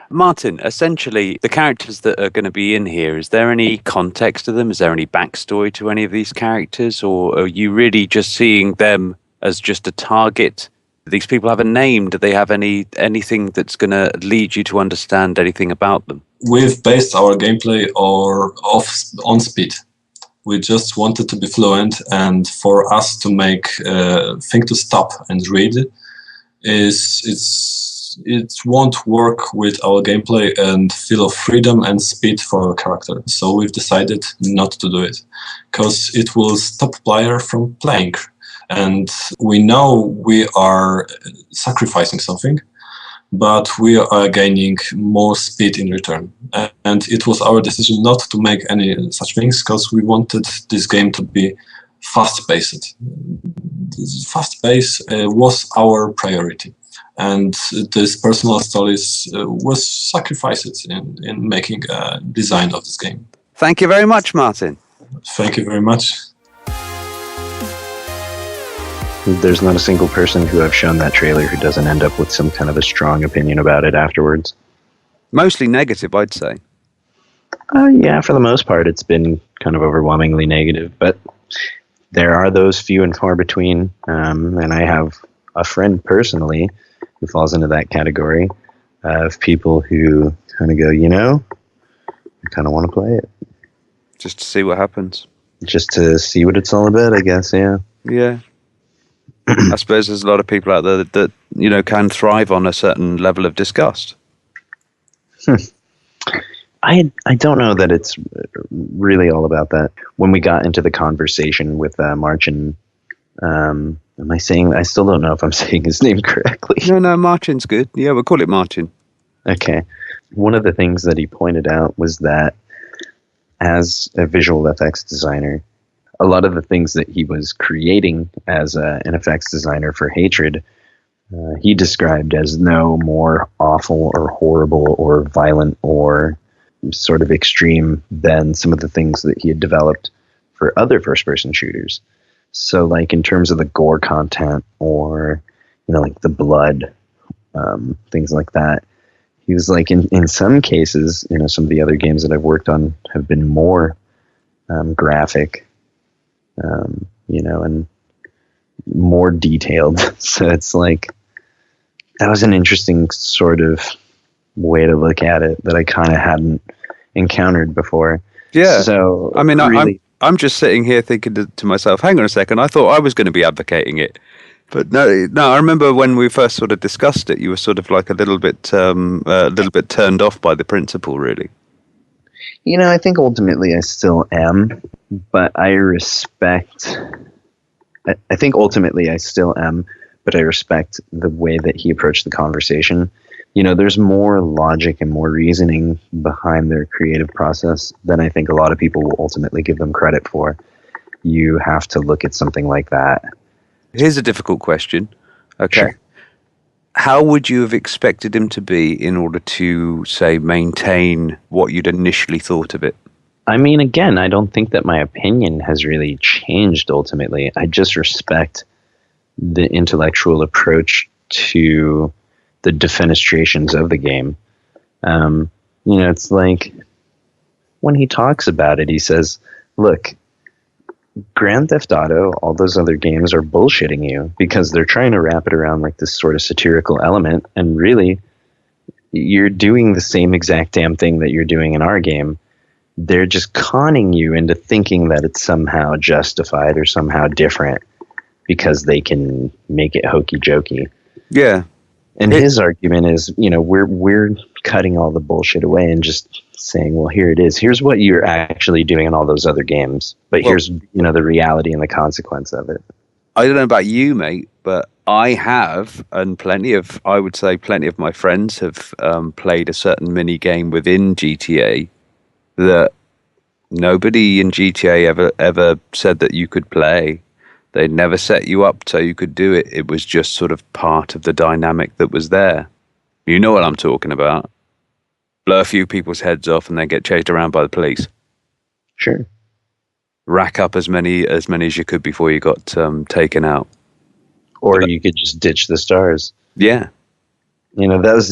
Martin, essentially, the characters that are going to be in here, is there any context to them? Is there any backstory to any of these characters? Or are you really just seeing them as just a target? Do these people have a name? Do they have anything that's going to lead you to understand anything about them? We've based our gameplay on speed. We just wanted to be fluent, and for us to make think to stop and read it won't work with our gameplay and feel of freedom and speed for our character. So we've decided not to do it because it will stop player from playing, and we know we are sacrificing something, but we are gaining more speed in return. And it was our decision not to make any such things because we wanted this game to be fast-paced. Fast-paced was our priority. And this personal stories was sacrificed in making a design of this game. Thank you very much, Martin. Thank you very much. There's not a single person who I've shown that trailer who doesn't end up with some kind of a strong opinion about it afterwards. Mostly negative, I'd say. Yeah, for the most part, it's been kind of overwhelmingly negative. But there are those few and far between, and I have a friend personally who falls into that category of people who kind of go, I kind of want to play it. Just to see what happens. Just to see what it's all about, I guess, yeah. Yeah. I suppose there's a lot of people out there that can thrive on a certain level of disgust. I don't know that it's really all about that. When we got into the conversation with Marcin, am I saying? I still don't know if I'm saying his name correctly. No, Marcin's good. Yeah, we'll call it Marcin. Okay. One of the things that he pointed out was that as a visual effects designer, a lot of the things that he was creating as an effects designer for Hatred, he described as no more awful or horrible or violent or sort of extreme than some of the things that he had developed for other first-person shooters. So, like, in terms of the gore content or, like the blood, things like that, he was like, in some cases, some of the other games that I've worked on have been more graphic, and more detailed. So it's like, that was an interesting sort of way to look at it that I kind of hadn't encountered before. Yeah. So, I mean, really, I'm just sitting here thinking to myself, hang on a second, I thought I was going to be advocating it. But no, I remember when we first sort of discussed it, you were sort of like a little bit turned off by the principle, really. I think ultimately I still am, but I respect. I think ultimately I still am, but I respect the way that he approached the conversation. There's more logic and more reasoning behind their creative process than I think a lot of people will ultimately give them credit for. You have to look at something like that. Here's a difficult question. Okay. Sure. How would you have expected him to be in order to, say, maintain what you'd initially thought of it? I mean, again, I don't think that my opinion has really changed ultimately. I just respect the intellectual approach to the defenestrations of the game. It's like when he talks about it, he says, look, Grand Theft Auto, all those other games are bullshitting you because they're trying to wrap it around like this sort of satirical element. And really, you're doing the same exact damn thing that you're doing in our game. They're just conning you into thinking that it's somehow justified or somehow different because they can make it hokey jokey. Yeah. And his argument is, we're cutting all the bullshit away and just saying, well, here it is. Here's what you're actually doing in all those other games. But here's, the reality and the consequence of it. I don't know about you, mate, but I have, and plenty of my friends have played a certain mini game within GTA that nobody in GTA ever said that you could play. They never set you up so you could do it. It was just sort of part of the dynamic that was there. You know what I'm talking about. Blow a few people's heads off and then get chased around by the police. Sure. Rack up as many as you could before you got taken out. Or you could just ditch the stars. Yeah. That was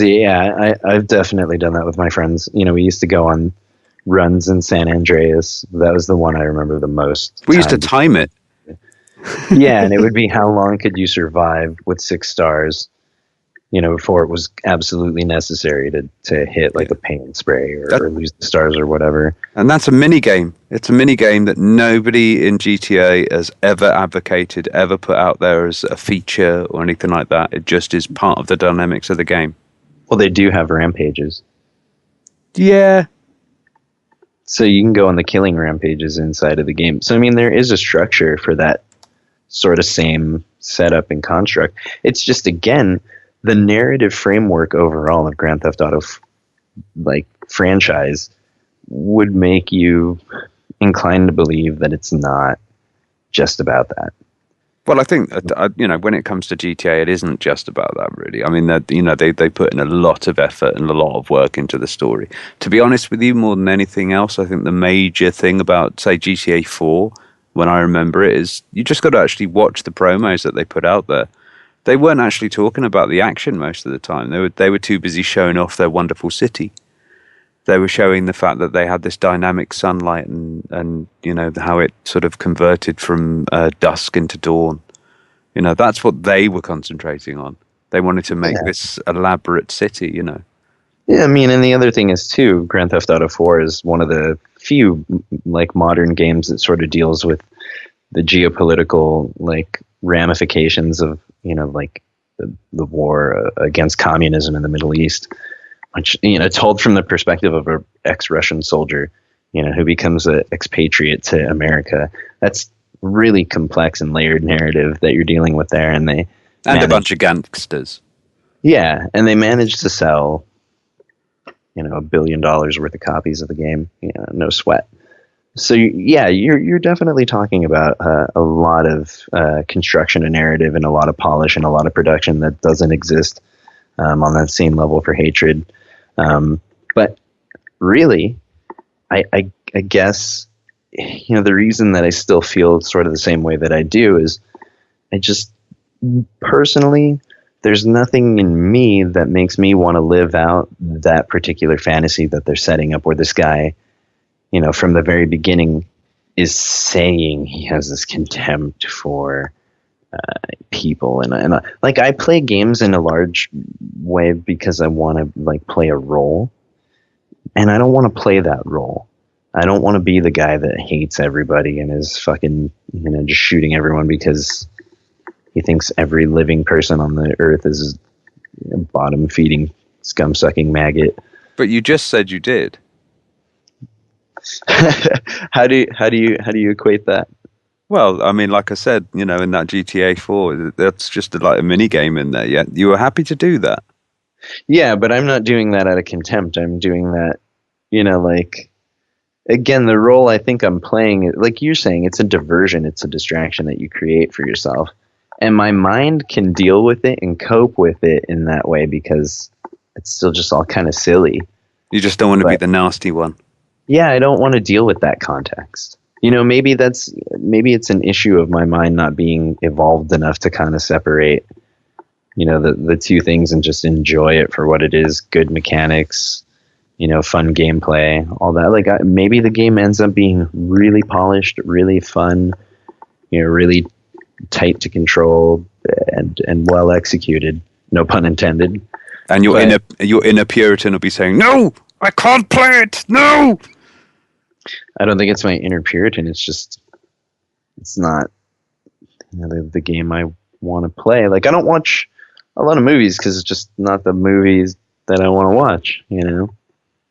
I've definitely done that with my friends. We used to go on runs in San Andreas. That was the one I remember the most. We used to time it. Yeah, and it would be how long could you survive with 6 stars, before it was absolutely necessary to hit like a paint spray or lose the stars or whatever. And that's a mini game. It's a mini game that nobody in GTA has ever advocated, ever put out there as a feature or anything like that. It just is part of the dynamics of the game. Well, they do have rampages. Yeah. So you can go on the killing rampages inside of the game. So, I mean, there is a structure for that sort of same setup and construct. It's just, again, the narrative framework overall of Grand Theft Auto franchise would make you inclined to believe that it's not just about that. Well, I think when it comes to GTA, it isn't just about that, really. I mean, they put in a lot of effort and a lot of work into the story. To be honest with you, more than anything else, I think the major thing about, say, GTA 4, when I remember it, is you just got to actually watch the promos that they put out there. They weren't actually talking about the action most of the time. They were too busy showing off their wonderful city. they were showing the fact that they had this dynamic sunlight and you know, how it sort of converted from dusk into dawn. You know, that's what they were concentrating on. They wanted to make this elaborate city, you know. Yeah, I mean, and the other thing is too, Grand Theft Auto 4 is one of the few like modern games that sort of deals with the geopolitical like ramifications of, you know, like the war against communism in the Middle East, which, you know, told from the perspective of an ex-Russian soldier, you know, who becomes an expatriate to America. That's really complex and layered narrative that you're dealing with there, and a bunch of gangsters. Yeah, and they managed to sell, you know, $1 billion worth of copies of the game. You know, no sweat. So yeah, you're definitely talking about a lot of construction and narrative, and a lot of polish and a lot of production that doesn't exist on that same level for Hatred. But really, I guess, you know, the reason that I still feel sort of the same way that I do is I just personally, there's nothing in me that makes me want to live out that particular fantasy that they're setting up, where this guy, you know, from the very beginning is saying he has this contempt for people. And like, I play games in a large way because I want to like play a role, and I don't want to play that role. I don't want to be the guy that hates everybody and is fucking, you know, just shooting everyone because he thinks every living person on the earth is a bottom-feeding, scum-sucking maggot. But you just said you did. How do you equate that? Well, I mean, like I said, you know, in that GTA 4, that's just like a mini game in there. Yeah, you were happy to do that. Yeah, but I'm not doing that out of contempt. I'm doing that, you know, like, again, the role I think I'm playing, like you're saying, it's a diversion, it's a distraction that you create for yourself. And my mind can deal with it and cope with it in that way because it's still just all kind of silly. You just don't want to be the nasty one. Yeah, I don't want to deal with that context. You know, maybe it's an issue of my mind not being evolved enough to kind of separate, you know, the two things and just enjoy it for what it is. Good mechanics, you know, fun gameplay, all that. Like, maybe the game ends up being really polished, really fun, you know, really tight to control and well executed. No pun intended. And your inner Puritan will be saying, "No, I can't play it. No." I don't think it's my inner Puritan. It's not, you know, the game I want to play. Like, I don't watch a lot of movies because it's just not the movies that I want to watch, you know.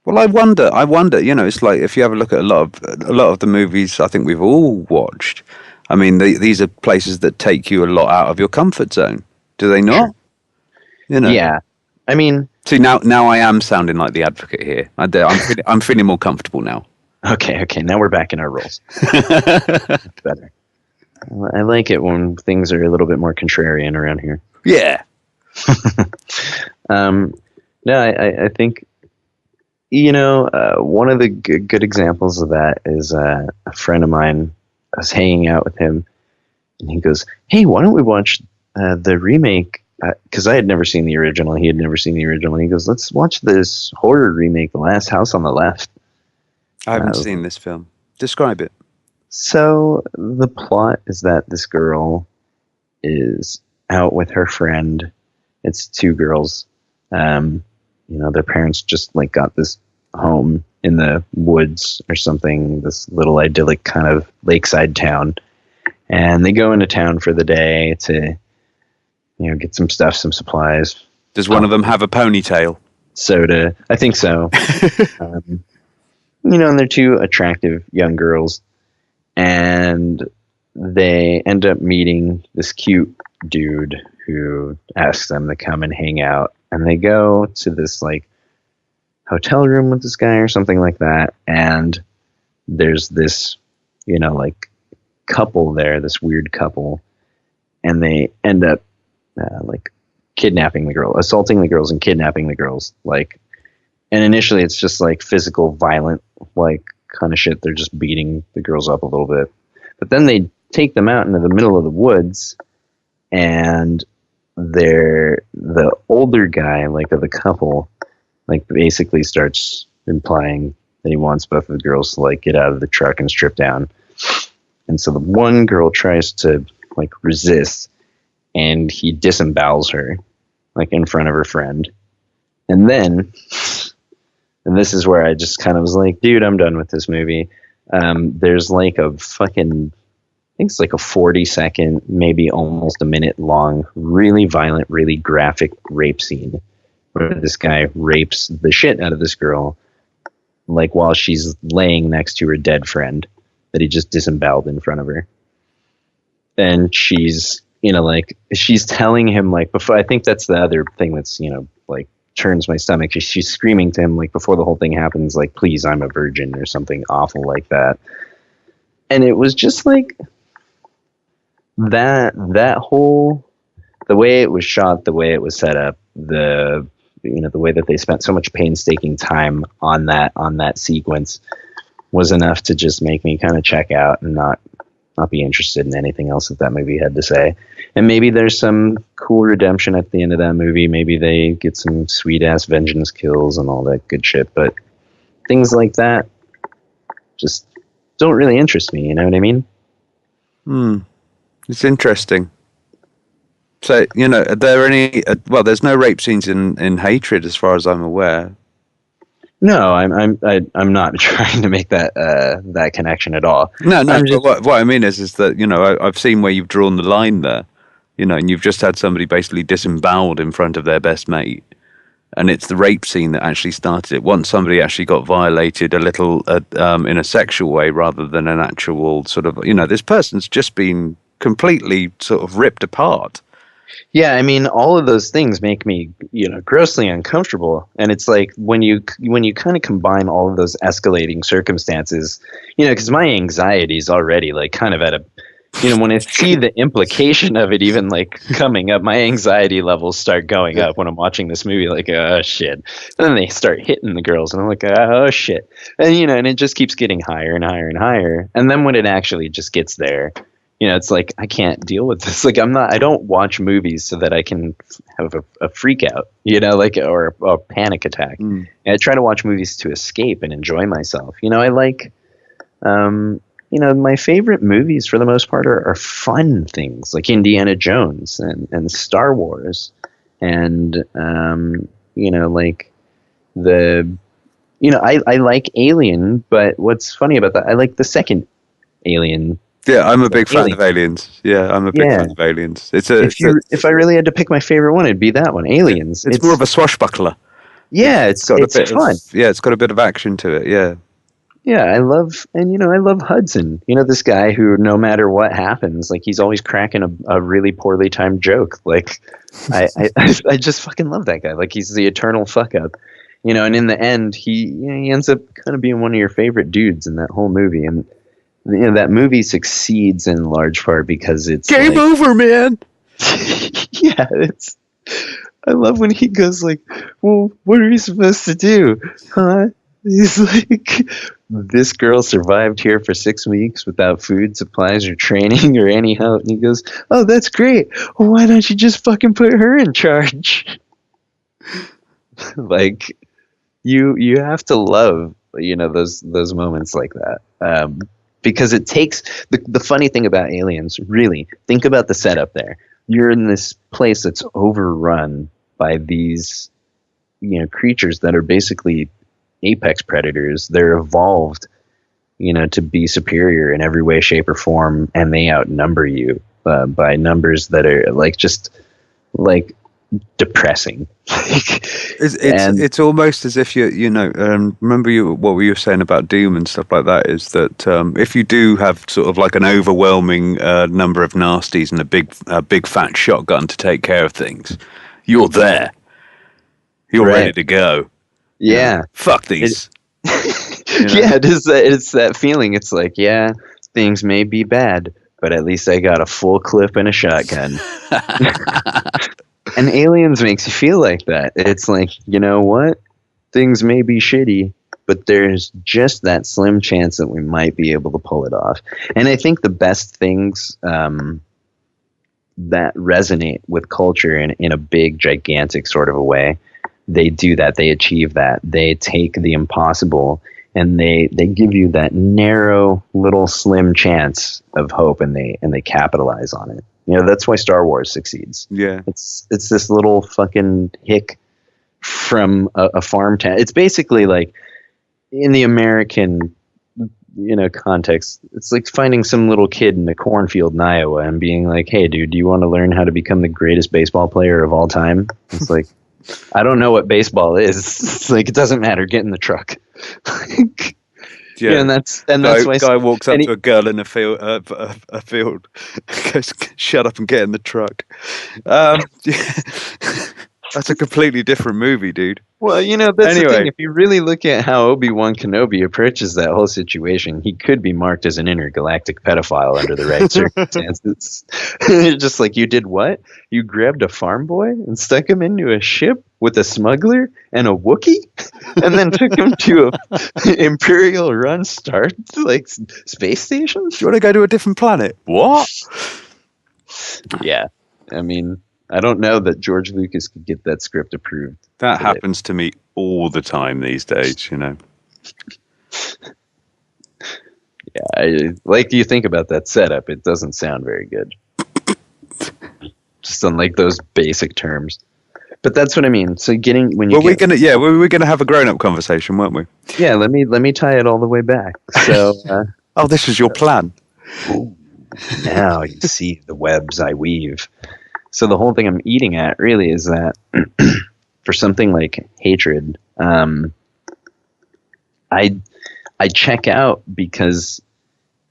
Well, I wonder, you know, it's like if you have a look at a lot of the movies I think we've all watched. I mean, these are places that take you a lot out of your comfort zone. Do they not? Sure. You know. Yeah. I mean, see, now I am sounding like the advocate here. I'm feeling more comfortable now. Okay. Now we're back in our roles. That's better. I like it when things are a little bit more contrarian around here. Yeah. No, I think, you know, one of the good examples of that is a friend of mine. I was hanging out with him, and he goes, "Hey, why don't we watch the remake?" Because I had never seen the original. He had never seen the original. He goes, "Let's watch this horror remake, The Last House on the Left." I haven't seen this film. Describe it. So the plot is that this girl is out with her friend. It's two girls. You know, their parents just like got this home in the woods or something, this little idyllic kind of lakeside town. And they go into town for the day to, you know, get some stuff, some supplies. Does one of them have a ponytail? Soda. I think so. You know, and they're two attractive young girls. And they end up meeting this cute dude who asks them to come and hang out. And they go to this, like, hotel room with this guy or something like that. And there's this, you know, like, couple there, this weird couple. And they end up, like, kidnapping the girl, assaulting the girls and kidnapping the girls. Like, and initially it's just, like, physical, violent, like, kind of shit. They're just beating the girls up a little bit. But then they take them out into the middle of the woods, and the older guy, like, of the couple, like, basically starts implying that he wants both of the girls to like get out of the truck and strip down. And so the one girl tries to like resist, and he disembowels her like in front of her friend. And then, and this is where I just kind of was like, dude, I'm done with this movie. There's like a fucking, I think it's like a 40-second, maybe almost a minute long, really violent, really graphic rape scene where this guy rapes the shit out of this girl, like while she's laying next to her dead friend that he just disemboweled in front of her. And she's, you know, like, she's telling him, like, before, I think that's the other thing that's, you know, like, turns my stomach. She's screaming to him, like, before the whole thing happens, like, please, I'm a virgin, or something awful like that. And it was just like that whole, the way it was shot, the way it was set up, the, you know, the way that they spent so much painstaking time on that sequence was enough to just make me kind of check out and not be interested in anything else that movie had to say. And maybe there's some cool redemption at the end of that movie. Maybe they get some sweet ass vengeance kills and all that good shit. But things like that just don't really interest me. You know what I mean? It's interesting. So, you know, are there any? Well, there's no rape scenes in Hatred, as far as I'm aware. No, I'm not trying to make that connection at all. No. But what I mean is that, you know, I've seen where you've drawn the line there, you know, and you've just had somebody basically disemboweled in front of their best mate, and it's the rape scene that actually started it. Once somebody actually got violated a little in a sexual way rather than an actual sort of, you know, this person's just been completely sort of ripped apart. Yeah, I mean, all of those things make me, you know, grossly uncomfortable. And it's like when you kind of combine all of those escalating circumstances, you know, because my anxiety is already like kind of at a, you know, when I see the implication of it even like coming up, my anxiety levels start going up when I'm watching this movie. Like, oh shit! And then they start hitting the girls, and I'm like, oh shit! And you know, and it just keeps getting higher and higher and higher. And then when it actually just gets there, you know, it's like, I can't deal with this. Like, I don't watch movies so that I can have a freak out, you know, like, or a panic attack. And I try to watch movies to escape and enjoy myself. You know, I like, you know, my favorite movies for the most part are fun things like Indiana Jones and Star Wars. And, you know, like you know, I like Alien, but what's funny about that, I like the second Alien. Yeah, I'm a big fan of Aliens. Yeah, I'm a big fan of Aliens. If I really had to pick my favorite one, it'd be that one, Aliens. It's more of a swashbuckler. Yeah, it's fun. It's got a bit of action to it. Yeah. Yeah, I love Hudson. You know, this guy who, no matter what happens, like, he's always cracking a really poorly timed joke. Like, I just fucking love that guy. Like, he's the eternal fuck up. You know, and in the end, he ends up kind of being one of your favorite dudes in that whole movie. And you know, that movie succeeds in large part because it's game over, man. Yeah, I love when he goes like, well, what are we supposed to do? Huh? He's like, this girl survived here for 6 weeks without food, supplies, or training, or any help. And he goes, oh, that's great. Well, why don't you just fucking put her in charge? Like, you have to love, you know, those moments like that. Because it takes the funny thing about Aliens, really, think about the setup there. You're in this place that's overrun by these, you know, creatures that are basically apex predators. They're evolved, you know, to be superior in every way, shape, or form, and they outnumber you by numbers that are like just like depressing. It's almost as if you know, remember what we were saying about Doom and stuff like that, is that if you do have sort of like an overwhelming number of nasties and a big fat shotgun to take care of things, you're there, you're ready to go. Yeah, you know, fuck these. You know? Yeah, it's that feeling. It's like, yeah, things may be bad, but at least I got a full clip and a shotgun. And Aliens makes you feel like that. It's like, you know what? Things may be shitty, but there's just that slim chance that we might be able to pull it off. And I think the best things that resonate with culture in a big, gigantic sort of a way they do that. They achieve that. They take the impossible and they give you that narrow little slim chance of hope, and they capitalize on it. You know, that's why Star Wars succeeds. Yeah. It's this little fucking hick from a farm town. It's basically like, in the American, you know, context, it's like finding some little kid in a cornfield in Iowa and being like, "Hey, dude, do you want to learn how to become the greatest baseball player of all time?" It's like, I don't know what baseball is. It's like, it doesn't matter. Get in the truck. Yeah, and that's why guy walks up to a girl in a field, goes, "Shut up and get in the truck." That's a completely different movie, dude. Well, you know, that's the Anyway. thing. If you really look at how Obi-Wan Kenobi approaches that whole situation, he could be marked as an intergalactic pedophile under the right circumstances. Just like, you did what? You grabbed a farm boy and stuck him into a ship with a smuggler and a Wookiee, and then took him to a Imperial-run space station? Do you want to go to a different planet? What? Yeah, I mean, I don't know that George Lucas could get that script approved. That today. happens to me all the time these days, you know. Yeah, like you think about that setup, it doesn't sound very good. Just on like those basic terms. But that's what I mean. So we're gonna have a grown-up conversation, weren't we? Yeah, let me tie it all the way back. So oh, this is your plan. Now you see the webs I weave. So the whole thing I'm eating at really is that for something like hatred, I check out because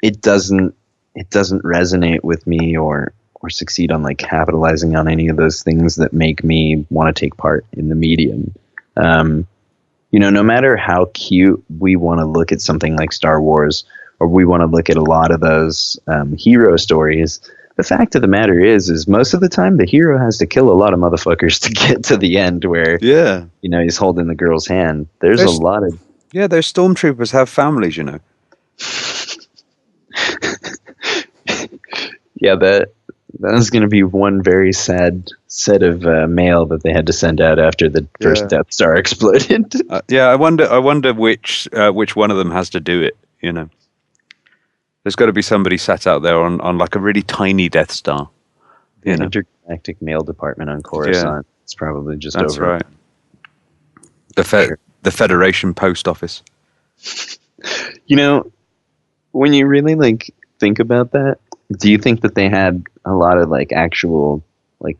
it doesn't resonate with me or succeed on like capitalizing on any of those things that make me want to take part in the medium. You know, no matter how cute we want to look at something like Star Wars, or we want to look at a lot of those hero stories, the fact of the matter is most of the time the hero has to kill a lot of motherfuckers to get to the end where, you know, he's holding the girl's hand. There's a lot of... Yeah, those stormtroopers have families, you know. Yeah, that was going to be one very sad set of mail that they had to send out after the first Death Star exploded. I wonder which one of them has to do it, you know. There's got to be somebody sat out there on like a really tiny Death Star. The intergalactic mail department on Coruscant. Yeah. It's probably just That's over. Right. The Federation Post Office. You know, when you really like think about that, do you think that they had a lot of like actual like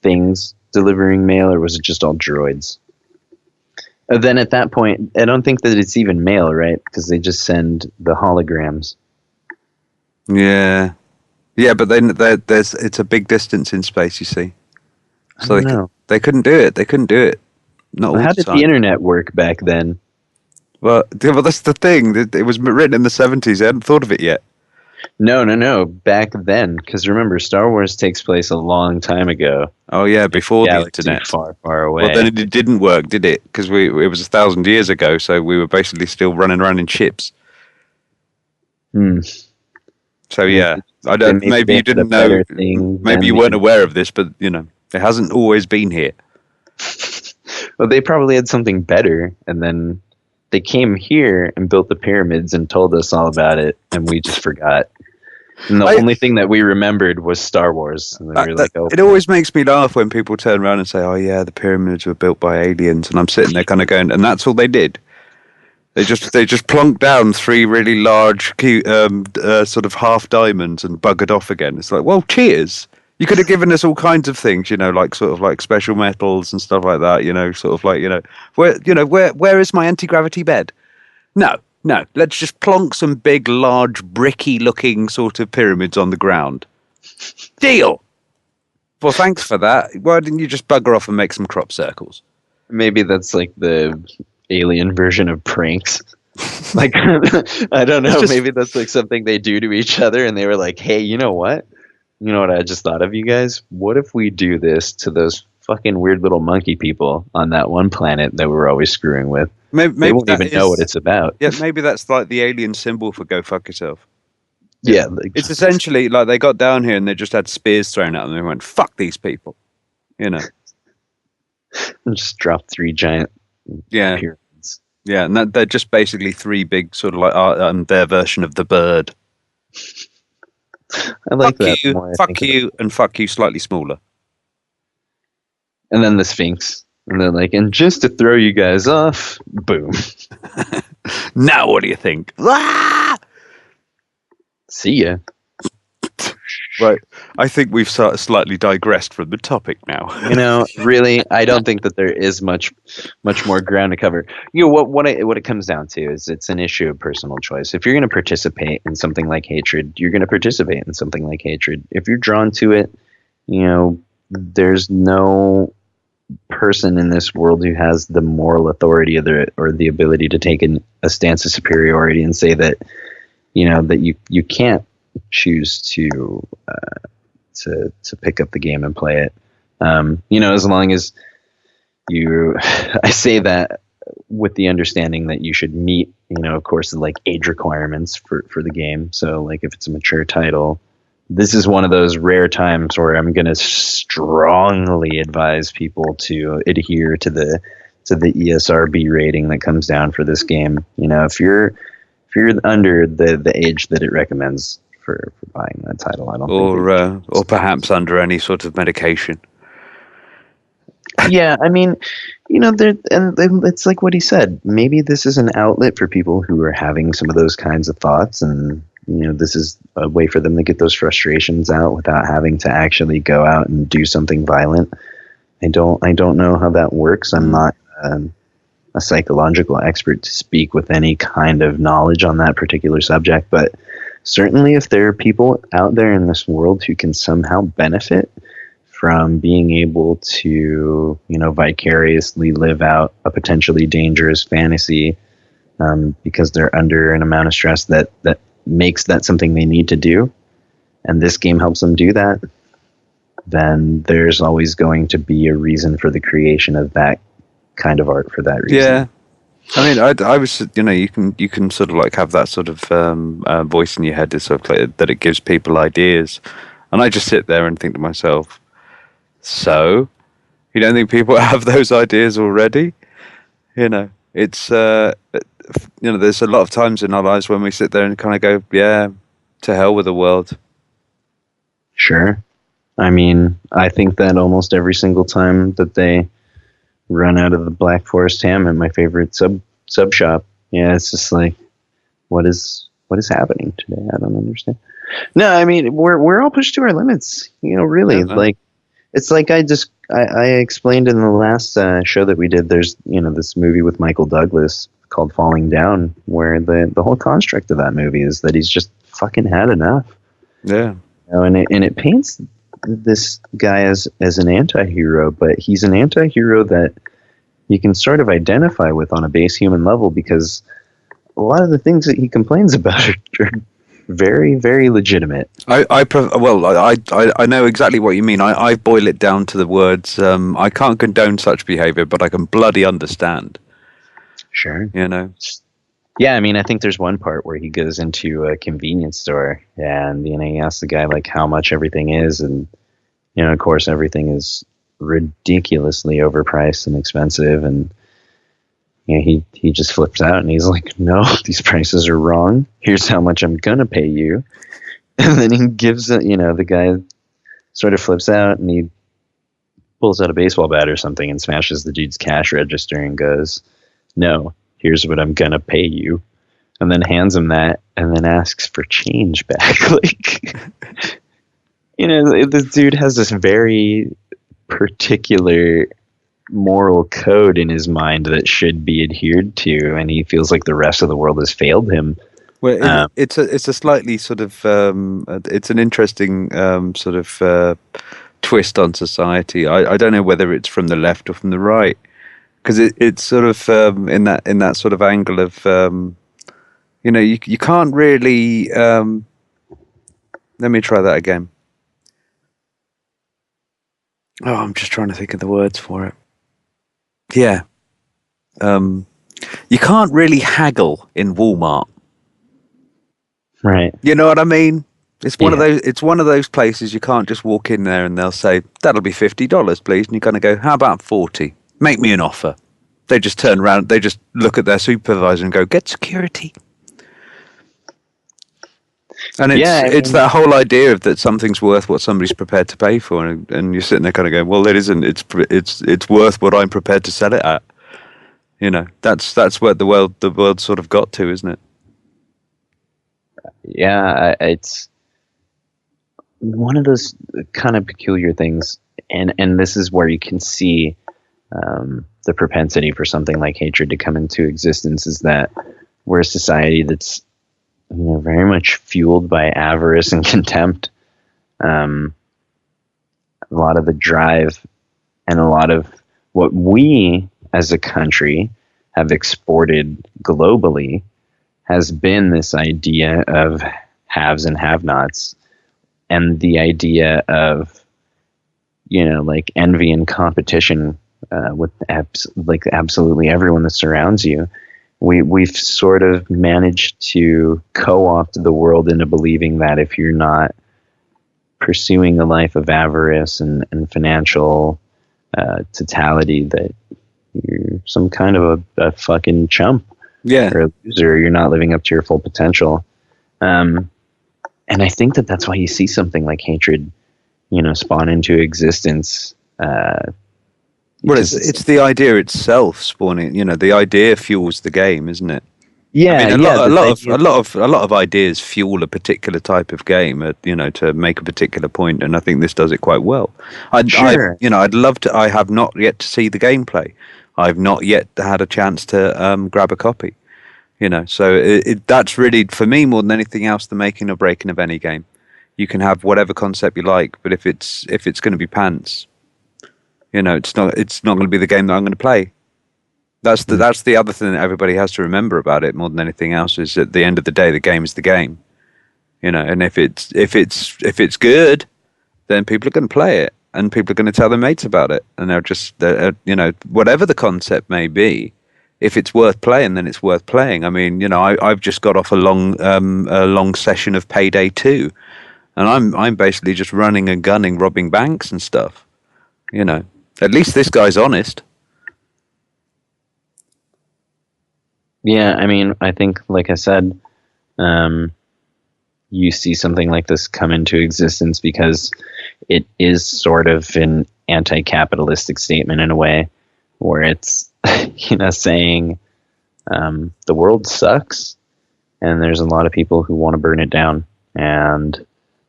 things delivering mail, or was it just all droids? And then at that point, I don't think that it's even mail, right? Because they just send the holograms. Yeah, but then it's a big distance in space, you see. So they couldn't do it. They couldn't do it. Not all the time. How did the internet work back then? Well, that's the thing. It was written in the 70s. They hadn't thought of it yet. No. Back then, because remember, Star Wars takes place a long time ago. Oh yeah, before the internet, far away. Well, then it didn't work, did it? Because it was 1,000 years ago, so we were basically still running around in ships. So yeah, I don't. Maybe you didn't know. Maybe you weren't aware of this, but you know, it hasn't always been here. Well, they probably had something better, and then they came here and built the pyramids and told us all about it, and we just forgot. And the only thing that we remembered was Star Wars. And we were like, oh, it always makes me laugh when people turn around and say, "Oh yeah, the pyramids were built by aliens," and I'm sitting there kind of going, "And that's all they did? They just plonked down 3 really large, sort of half diamonds and buggered off again." It's like, well, cheers. You could have given us all kinds of things, you know, like sort of like special metals and stuff like that, you know, sort of like, where is my anti-gravity bed? No, let's just plonk some big, large, bricky-looking sort of pyramids on the ground. Deal. Well, thanks for that. Why didn't you just bugger off and make some crop circles? Maybe that's like the alien version of pranks. Like, I don't know. Maybe that's like something they do to each other, and they were like, "Hey, you know what? You know what I just thought of, you guys? What if we do this to those fucking weird little monkey people on that one planet that we're always screwing with? Maybe they won't even know what it's about." Yeah, maybe that's like the alien symbol for "go fuck yourself." Yeah, like, it's essentially like they got down here and they just had spears thrown at them and they went, "Fuck these people," you know. And just drop 3 giant Yeah. pyramids. Yeah, and they're just basically 3 big sort of like their version of the bird. I like Fuck that. you, the more I fuck think about you, and fuck you slightly smaller. it. And then the Sphinx. And they're like, and just to throw you guys off, boom. Now what do you think? Ah! See ya. Right. I think we've slightly digressed from the topic now. Really, I don't think that there is much more ground to cover. What it comes down to is it's an issue of personal choice. If you're going to participate in something like hatred, you're going to participate in something like hatred. If you're drawn to it, there's no person in this world who has the moral authority or the ability to take a stance of superiority and say that that you can't choose to pick up the game and play it. As long as I say that with the understanding that you should meet, of course, like age requirements for the game. So like if it's a mature title, this is one of those rare times where I'm going to strongly advise people to adhere to the ESRB rating that comes down for this game. If you're under the age that it recommends for buying that title, I don't think or perhaps under any sort of medication. Yeah, I mean, it's like what he said. Maybe this is an outlet for people who are having some of those kinds of thoughts, and this is a way for them to get those frustrations out without having to actually go out and do something violent. I don't know how that works. I'm not a psychological expert to speak with any kind of knowledge on that particular subject, but certainly if there are people out there in this world who can somehow benefit from being able to, vicariously live out a potentially dangerous fantasy because they're under an amount of stress that makes that something they need to do, and this game helps them do that, then there's always going to be a reason for the creation of that kind of art for that reason. Yeah. I mean, I was, you can sort of like have that sort of voice in your head that sort of like, that it gives people ideas, and I just sit there and think to myself, so you don't think people have those ideas already? It's there's a lot of times in our lives when we sit there and kind of go, yeah, to hell with the world. Sure. I mean, I think that almost every single time that they run out of the Black Forest ham at my favorite sub shop, yeah, it's just like, what is happening today? I don't understand. No, I mean, we're all pushed to our limits. Really, like it's like I explained in the last show that we did. There's this movie with Michael Douglas called Falling Down, where the whole construct of that movie is that he's just fucking had enough. Yeah, and it paints this guy as an anti-hero, but he's an anti-hero that you can sort of identify with on a base human level, because a lot of the things that he complains about are very, very legitimate. I know exactly what you mean. I boil it down to the words, I can't condone such behavior, but I can bloody understand. Sure. Yeah, I mean, I think there's one part where he goes into a convenience store and, he asks the guy, like, how much everything is. And, of course, everything is ridiculously overpriced and expensive. And, he just flips out and he's like, no, these prices are wrong. Here's how much I'm going to pay you. And then he gives it, the guy sort of flips out and he pulls out a baseball bat or something and smashes the dude's cash register and goes, no, here's what I'm gonna pay you, and then hands him that, and then asks for change back. Like, this dude has this very particular moral code in his mind that should be adhered to, and he feels like the rest of the world has failed him. Well, it's a slightly sort of it's an interesting sort of twist on society. I don't know whether it's from the left or from the right. Because it's sort of in that sort of angle of you can't really let me try that again. Oh, I'm just trying to think of the words for it. Yeah, you can't really haggle in Walmart, right? You know what I mean? It's one of those. It's one of those places you can't just walk in there and they'll say that'll be $50, please, and you're going to go, how about 40? Make me an offer. They just turn around, they just look at their supervisor and go, get security. And it's that whole idea of that something's worth what somebody's prepared to pay for, and you're sitting there kind of going, well, it isn't. It's worth what I'm prepared to sell it at. You know, that's where the world sort of got to, isn't it? Yeah, it's one of those kind of peculiar things, and this is where you can see the propensity for something like hatred to come into existence, is that we're a society that's, you know, very much fueled by avarice and contempt. A lot of the drive and a lot of what we as a country have exported globally has been this idea of haves and have-nots, and the idea of, you know, like envy and competition with absolutely everyone that surrounds you. We've sort of managed to co-opt the world into believing that if you're not pursuing a life of avarice and financial totality, that you're some kind of a fucking chump. Yeah. Or a loser. You're not living up to your full potential. And I think that's why you see something like hatred, you know, spawn into existence. Well, it's the idea itself spawning. You know, the idea fuels the game, isn't it? Yeah, I mean, a lot of ideas fuel a particular type of game, you know, to make a particular point, and I think this does it quite well. I'd love to. I have not yet to see the gameplay. I've not yet had a chance to grab a copy. You know, so that's really, for me, more than anything else, the making or breaking of any game. You can have whatever concept you like, but if it's going to be pants, you know, it's not going to be the game that I'm going to play. That's the other thing that everybody has to remember about it more than anything else, is at the end of the day, the game is the game. You know, and if it's good, then people are going to play it, and people are going to tell their mates about it, and you know, whatever the concept may be, if it's worth playing, then it's worth playing. I mean, you know, I've just got off a long session of Payday 2, and I'm basically just running and gunning, robbing banks and stuff. You know, at least this guy's honest. Yeah, I mean, I think, like I said, you see something like this come into existence because it is sort of an anti-capitalistic statement in a way, where it's, you know, saying the world sucks and there's a lot of people who want to burn it down, and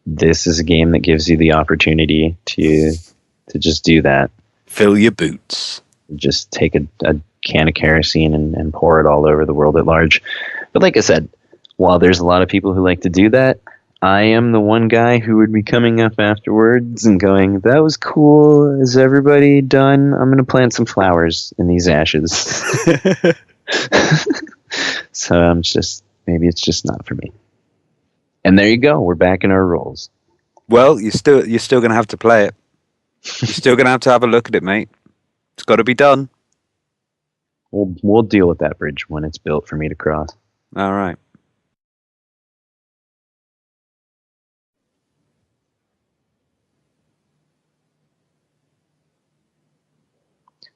this is a game that gives you the opportunity to just do that. Fill your boots. Just take a can of kerosene and pour it all over the world at large. But like I said, while there's a lot of people who like to do that, I am the one guy who would be coming up afterwards and going, that was cool. Is everybody done? I'm going to plant some flowers in these ashes. So maybe it's just not for me. And there you go. We're back in our roles. Well, you're still going to have to play it. You're still going to have a look at it, mate. It's got to be done. We'll deal with that bridge when it's built for me to cross. All right.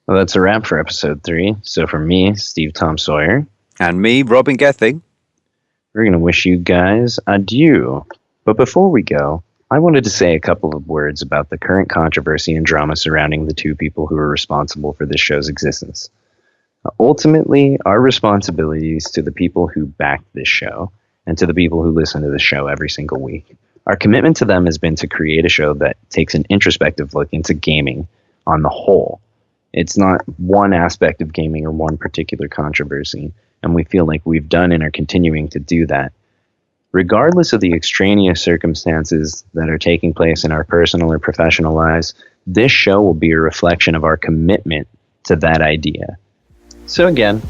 Well, that's a wrap for episode 3. So for me, Steve Tom Sawyer. And me, Robin Gething. We're going to wish you guys adieu. But before we go, I wanted to say a couple of words about the current controversy and drama surrounding the two people who are responsible for this show's existence. Ultimately, our responsibility is to the people who back this show and to the people who listen to the show every single week. Our commitment to them has been to create a show that takes an introspective look into gaming on the whole. It's not one aspect of gaming or one particular controversy, and we feel like we've done and are continuing to do that. Regardless of the extraneous circumstances that are taking place in our personal or professional lives, this show will be a reflection of our commitment to that idea. So again,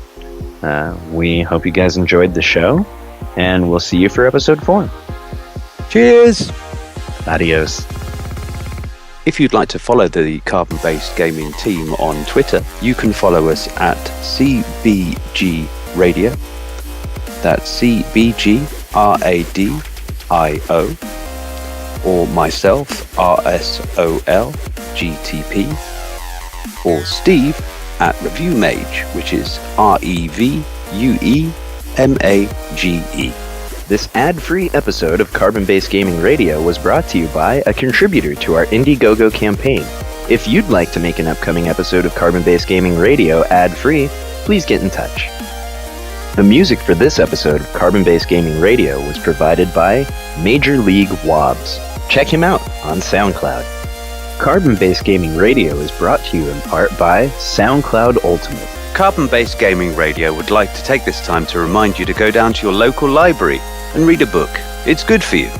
we hope you guys enjoyed the show, and we'll see you for episode 4. Cheers! Adios. If you'd like to follow the Carbon-Based Gaming team on Twitter, you can follow us at CBG Radio. That's CBGRADIO, or myself, RSOLGTP, or Steve at ReviewMage, which is RevueMage. This ad-free episode of Carbon-Based Gaming Radio was brought to you by a contributor to our Indiegogo campaign. If you'd like to make an upcoming episode of Carbon-Based Gaming Radio ad-free, please get in touch. The music for this episode of Carbon-Based Gaming Radio was provided by Major League Wobbs. Check him out on SoundCloud. Carbon-Based Gaming Radio is brought to you in part by SoundCloud Ultimate. Carbon-Based Gaming Radio would like to take this time to remind you to go down to your local library and read a book. It's good for you.